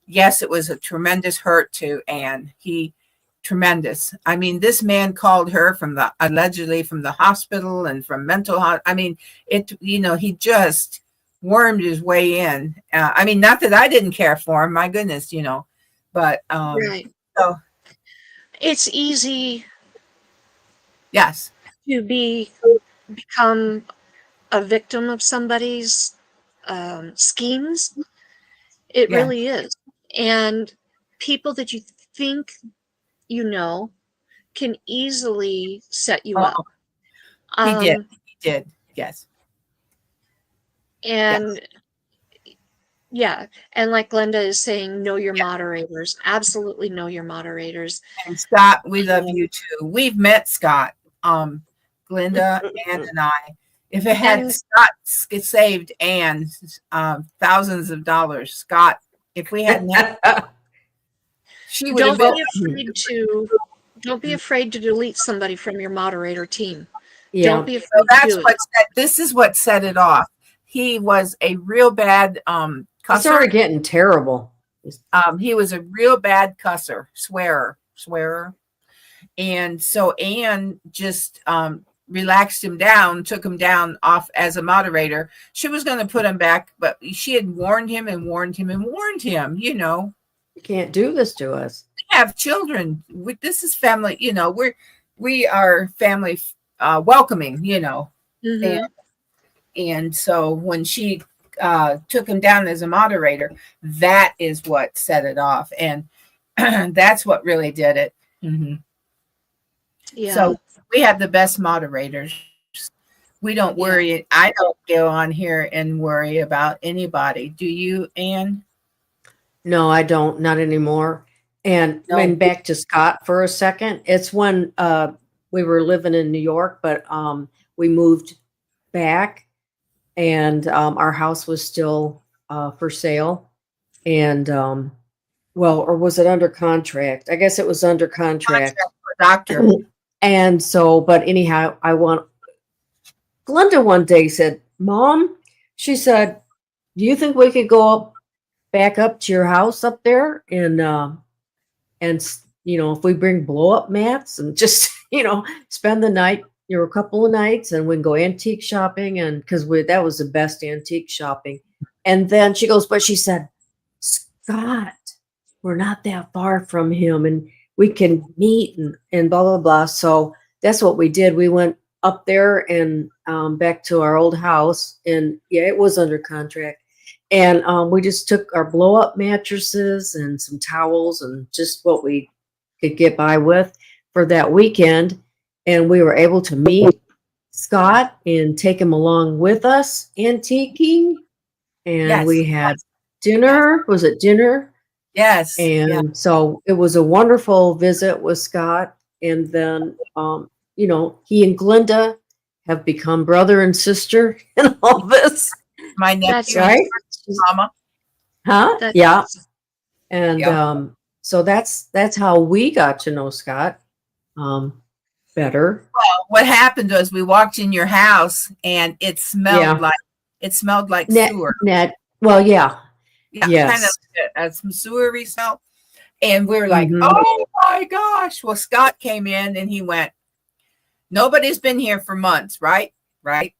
yes, it was a tremendous hurt to Ann. Tremendous. I mean, this man called her allegedly from the hospital and from mental health. I mean, he just wormed his way in. Not that I didn't care for him, my goodness, but right. So it's easy. Yes. To become a victim of somebody's schemes. It really is. And people that you think can easily set you up. He did. Yes. And and like Glenda is saying, know your moderators. Absolutely know your moderators. And Scott, we love you too. We've met Scott, Glenda, Ann, and I. If it had Scott saved Ann thousands of dollars, Scott, if we hadn't had She would have been. Don't be afraid to delete somebody from your moderator team. Yeah. Don't be So afraid to that's do what it. this is what set it off. He was a real bad It cusser. started getting terrible. He was a real bad cusser, swearer. And so Ann just relaxed him down, took him down off as a moderator. She was going to put him back, but she had warned him and warned him and warned him, you know. You can't do this to us. We have children. This is family, you know. We are family welcoming, you know. Mhm. And so when she took him down as a moderator, that is what set it off. And that's what really did it. Mm-hmm. Yeah. So we have the best moderators. We don't worry. Yeah. I don't go on here and worry about anybody. Do you, Ann? No, I don't. Not anymore. And back to Scott for a second. It's when we were living in New York, but we moved back, and our house was still for sale. And or was it under contract? I guess it was under contract. Doctor. And so, but anyhow, Glenda one day said, Mom, she said, do you think we could go back up to your house up there and if we bring blow up mats and just, spend the night, a couple of nights, and we can go antique shopping, and because that was the best antique shopping. And then she goes, but she said, Scott, we're not that far from him, and we can meet and blah, blah, blah. So that's what we did. We went up there and back to our old house, and it was under contract. And we just took our blow up mattresses and some towels and just what we could get by with for that weekend. And we were able to meet Scott and take him along with us antiquing. And we had dinner. Yes. Was it dinner? Yes. And so it was a wonderful visit with Scott. And then, he and Glenda have become brother and sister in all this. My nephew, right? Mama. Huh? And so that's how we got to know Scott better. Well, what happened was we walked in your house and it smelled like sewer. Well, yeah. Yes. Kind of some sewery smell. And we were like, oh my gosh. Well, Scott came in and he went, nobody's been here for months, right? Right.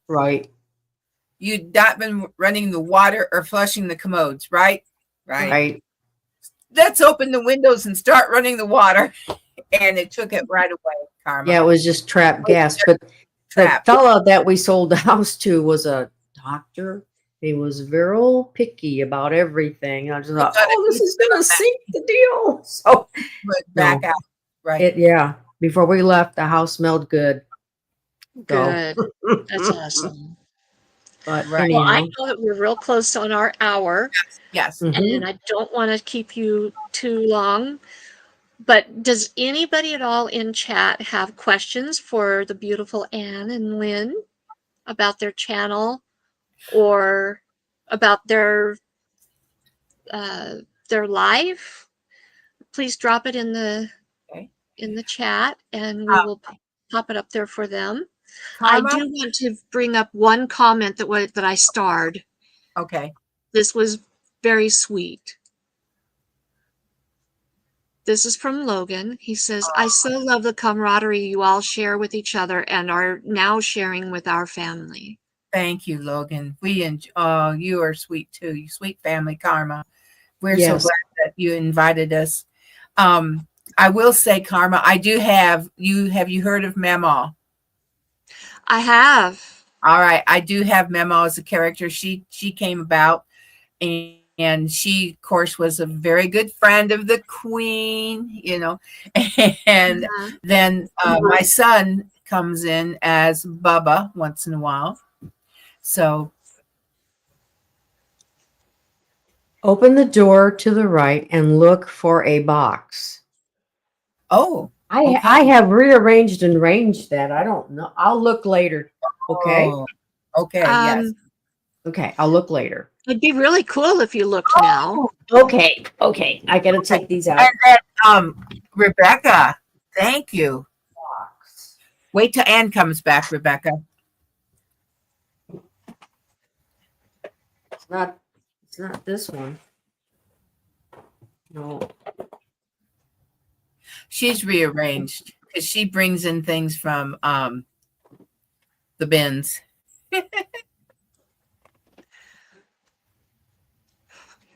You'd not been running the water or flushing the commodes, right? Let's open the windows and start running the water. And it took it right away, Karma. Yeah, it was just trapped gas. But the fellow that we sold the house to was a doctor. He was very picky about everything. I just thought, this is going to sink the deal. So back out. Right. Before we left, the house smelled good. Good. That's awesome. But well, I know that we're real close on our hour. Yes. And I don't want to keep you too long. But does anybody at all in chat have questions for the beautiful Ann and Lynn about their channel or about their life? Please drop it in the chat, and we will pop it up there for them. Karma? I do want to bring up one comment that I starred. Okay. This was very sweet. This is from Logan. He says, I so love the camaraderie you all share with each other and are now sharing with our family. Thank you, Logan. You are sweet too. You sweet family, Karma. We're so glad that you invited us. I will say, Karma, I do have you heard of Memo? I have. All right. I do have Memo as a character. She came about, and she, of course, was a very good friend of the Queen, and then my son comes in as Bubba once in a while. So open the door to the right and look for a box. Oh, okay. I have rearranged and ranged that. I don't know. I'll look later. Okay. Oh, okay. Yes. Okay. I'll look later. It'd be really cool if you looked now. Okay. I got to take these out. Rebecca, thank you. Box. Wait till Ann comes back, Rebecca. It's not this one. No. She's rearranged because she brings in things from the bins.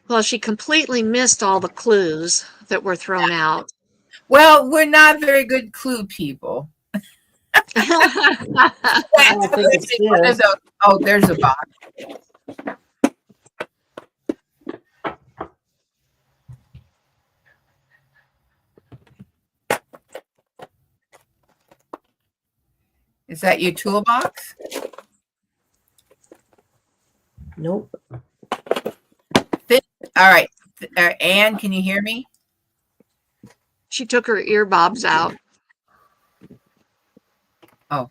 Well, she completely missed all the clues that were thrown out. Well, we're not very good clue people. I don't think it's One of this. those. Oh, there's a box. Is that your toolbox? Nope. All right. Ann, can you hear me? She took her earbobs out. Oh.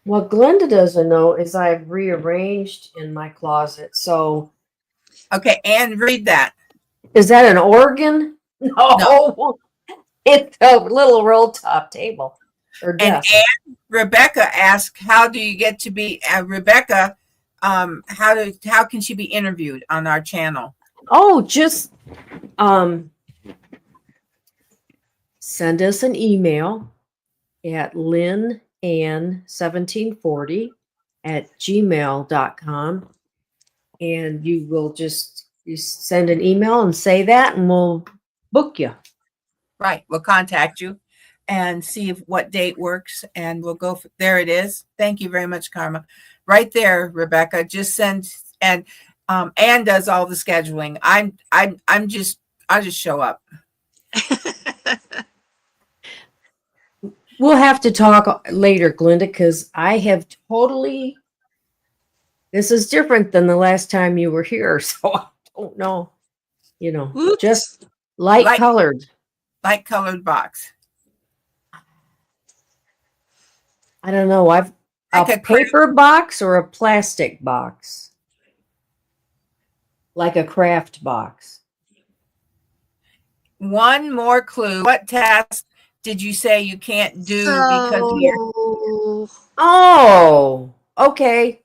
What Glenda doesn't know is I've rearranged in my closet. So Okay, Ann, read that. is that an organ? No. It's a little roll top table or And desk. Ann, Rebecca asked, "How do you get to be Rebecca? How can she be interviewed on our channel?" Oh, just send us an email at lynnan1740 at gmail.com, and you send an email and say that, and we'll book you. Right, we'll contact you and see what date works, and we'll go. There it is. Thank you very much, Karma. Right there, Rebecca. Just send, and Ann does all the scheduling. I'll just show up. We'll have to talk later, Glenda, because I have totally. This is different than the last time you were here, so I don't know. Oops. Just light colored. Light colored box. I don't know. I've Like a paper box or a plastic box, like a craft box. One more clue. What task did you say you can't do because you're... Oh, okay.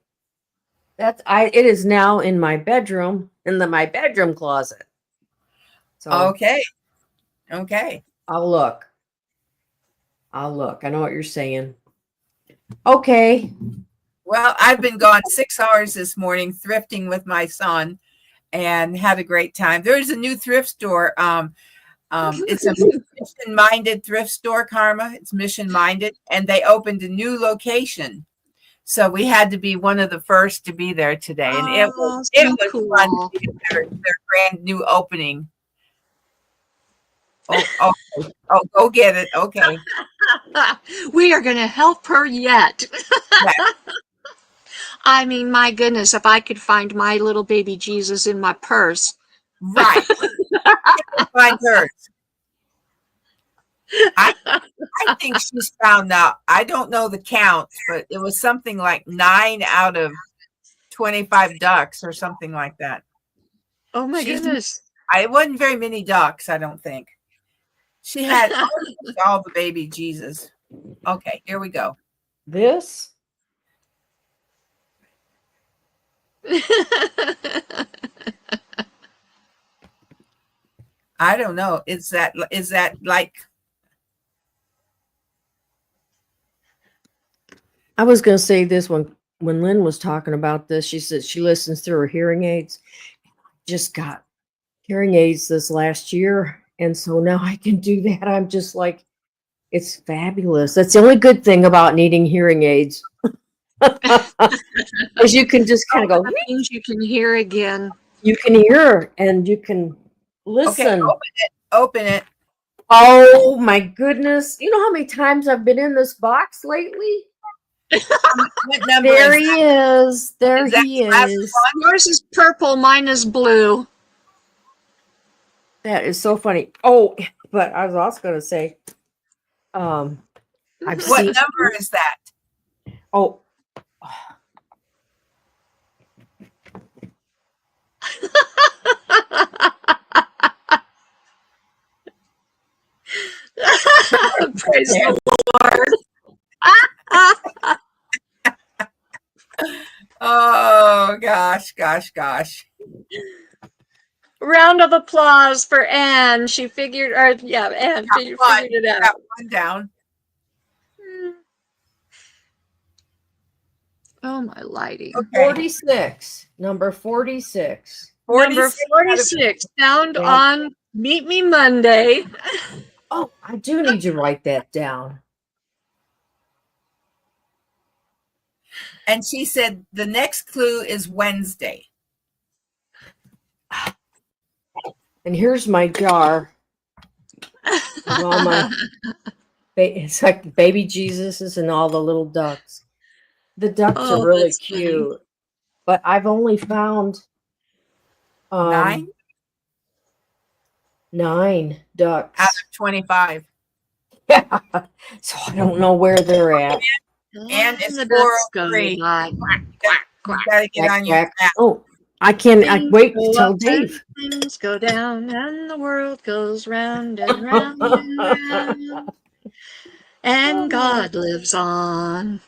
It is now in my bedroom, my bedroom closet. So Okay. I'll look. I know what you're saying. Okay. Well, I've been gone 6 hours this morning thrifting with my son and had a great time. There's a new thrift store. It's a mission-minded thrift store, Karma. It's mission-minded, and they opened a new location. So we had to be one of the first to be there today, and it was cool. fun to see their brand new opening. Oh, go get it. Okay. We are going to help her yet. I mean, my goodness, if I could find my little baby Jesus in my purse. Right. Find hers. I think she's found out. I don't know the count, but it was something like 9 out of 25 ducks or something like that. Oh my goodness. It wasn't very many ducks, I don't think. She had all the baby Jesus. Okay, here we go. This? I don't know. Is that like... I was going to say this when Lynn was talking about this. She said she listens through her hearing aids. Just got hearing aids this last year, and so now I can do that. I'm just like, it's fabulous. That's the only good thing about needing hearing aids. Because you can just kind of go. That means you can hear again. You can hear and you can listen. Okay, open it. Oh my goodness. You know how many times I've been in this box lately? What number There is he that? is. There he is. Yours is purple, mine is blue. That is so funny. Oh, but I was also going to say, I've What seen. number is that? Oh. Praise the Lord. Oh gosh, gosh. Round of applause for Ann. She figured, or yeah, Ann, she figured it Got out. one down. Oh, my lighting. Okay. 46. Number 46. Number 46 46, found Yeah. on Meet Me Monday. Oh, I do need to write that down. And she said the next clue is Wednesday. And here's my jar. With all my it's like baby Jesuses and all the little ducks. The ducks Oh, are really that's funny. cute, but I've only found 9 9 out ducks. of 25. Yeah, so I don't know where they're at. And it's the ducks go 4:03. by. Quack, quack, You quack. gotta get Quack, on your quack. map. Oh, I wait to Things go tell up Dave. and things go down, and the world goes round and round and round. And God lives on.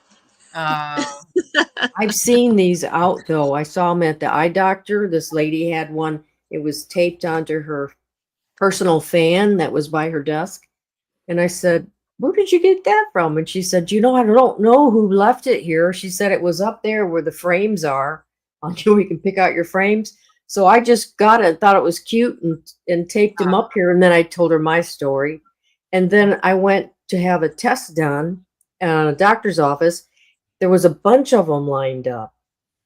I've seen these out though. I saw them at the eye doctor. This lady had one. It was taped onto her personal fan that was by her desk. And I said, "Where did you get that from?" And she said, I don't know who left it here. She said it was up there where the frames are. On you, we can pick out your frames. So I just got it, thought it was cute, and taped them up here. And then I told her my story. And then I went to have a test done at a doctor's office. There was a bunch of them lined up,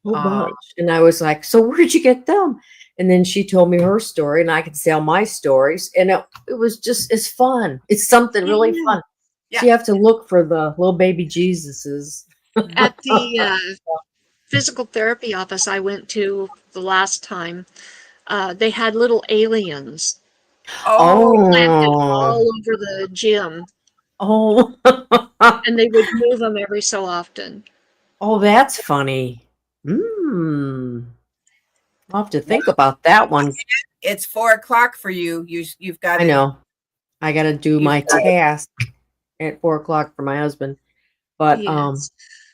a whole bunch. And I was like, "So where did you get them?" And then she told me her story, and I could tell my stories. And it was just, it's fun. It's something really fun. Yeah. So you have to look for the little baby Jesuses. At the physical therapy office I went to the last time, they had little aliens planted all over the gym, Oh. and they would move them every so often. Oh, that's funny. I'll have to think about that one. It's 4:00 for you. You've got. I know. I got to do my task at 4:00 for my husband. But Yes.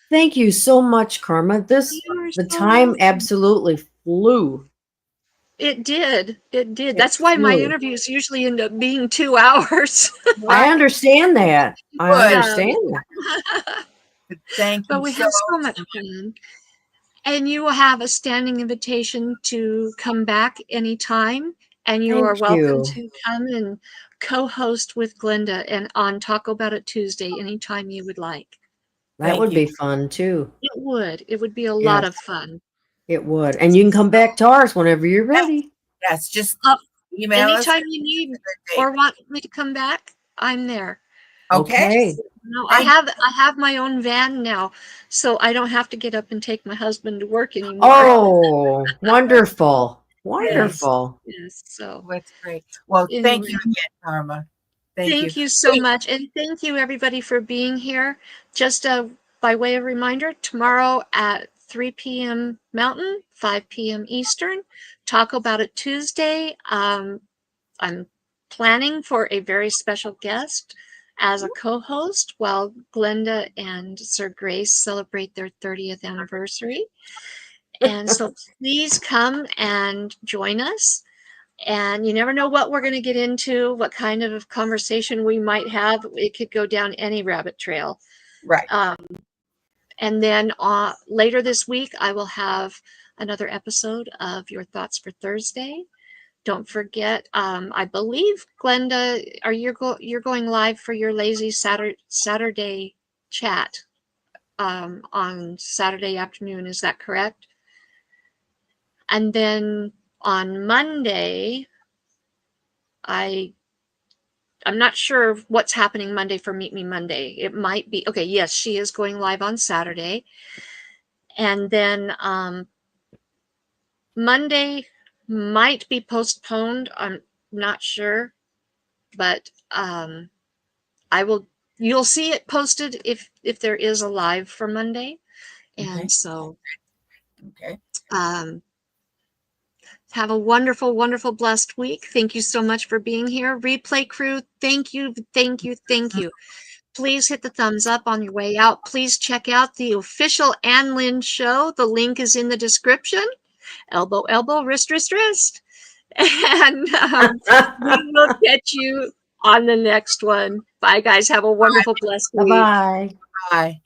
thank you so much, Karma. The so time welcome. absolutely flew. It did. It did. That's why my flew. interviews usually end up being 2 hours. I understand that. I Good. understand that. Thank But you we have so much fun. And you will have a standing invitation to come back anytime. And you are Thank welcome you. to come and co-host with Glenda and on Talk About It Tuesday anytime you would like. That Thank would you. be fun too. It would. It would be a lot of fun. It would. And you can come back to ours whenever you're ready. Yes, just Up email us. anytime you need or want me to come back, I'm there. Okay. No, I have my own van now, so I don't have to get up and take my husband to work anymore. Oh, wonderful. Wonderful. Yes, so That's great. Well, thank Anyway. you again, Karma. thank you so much, and thank you everybody for being here. Just by way of reminder, tomorrow at 3 p.m. Mountain, 5 p.m. Eastern, Talk About It Tuesday. I'm planning for a very special guest as a co-host while Glenda and Sir Grace celebrate their 30th anniversary. And so please come and join us. And you never know what we're going to get into, what kind of conversation we might have. It could go down any rabbit trail. Right. And then later this week, I will have another episode of Your Thoughts for Thursday. Don't forget, I believe, Glenda, you're going live for your lazy Saturday chat on Saturday afternoon. Is that correct? And then on Monday, I'm not sure what's happening Monday for Meet Me Monday. It might be okay. Yes, she is going live on Saturday, and then Monday might be postponed. I'm not sure, but you'll see it posted if there is a live for Monday. And so have a wonderful, wonderful, blessed week. Thank you so much for being here. Replay crew, thank you, thank you, thank you. Please hit the thumbs up on your way out. Please check out the official Ann Lynn Show. The link is in the description. Elbow, elbow, wrist, wrist, wrist. And we will catch you on the next one. Bye, guys. Have a wonderful, blessed week. Bye-bye. Bye.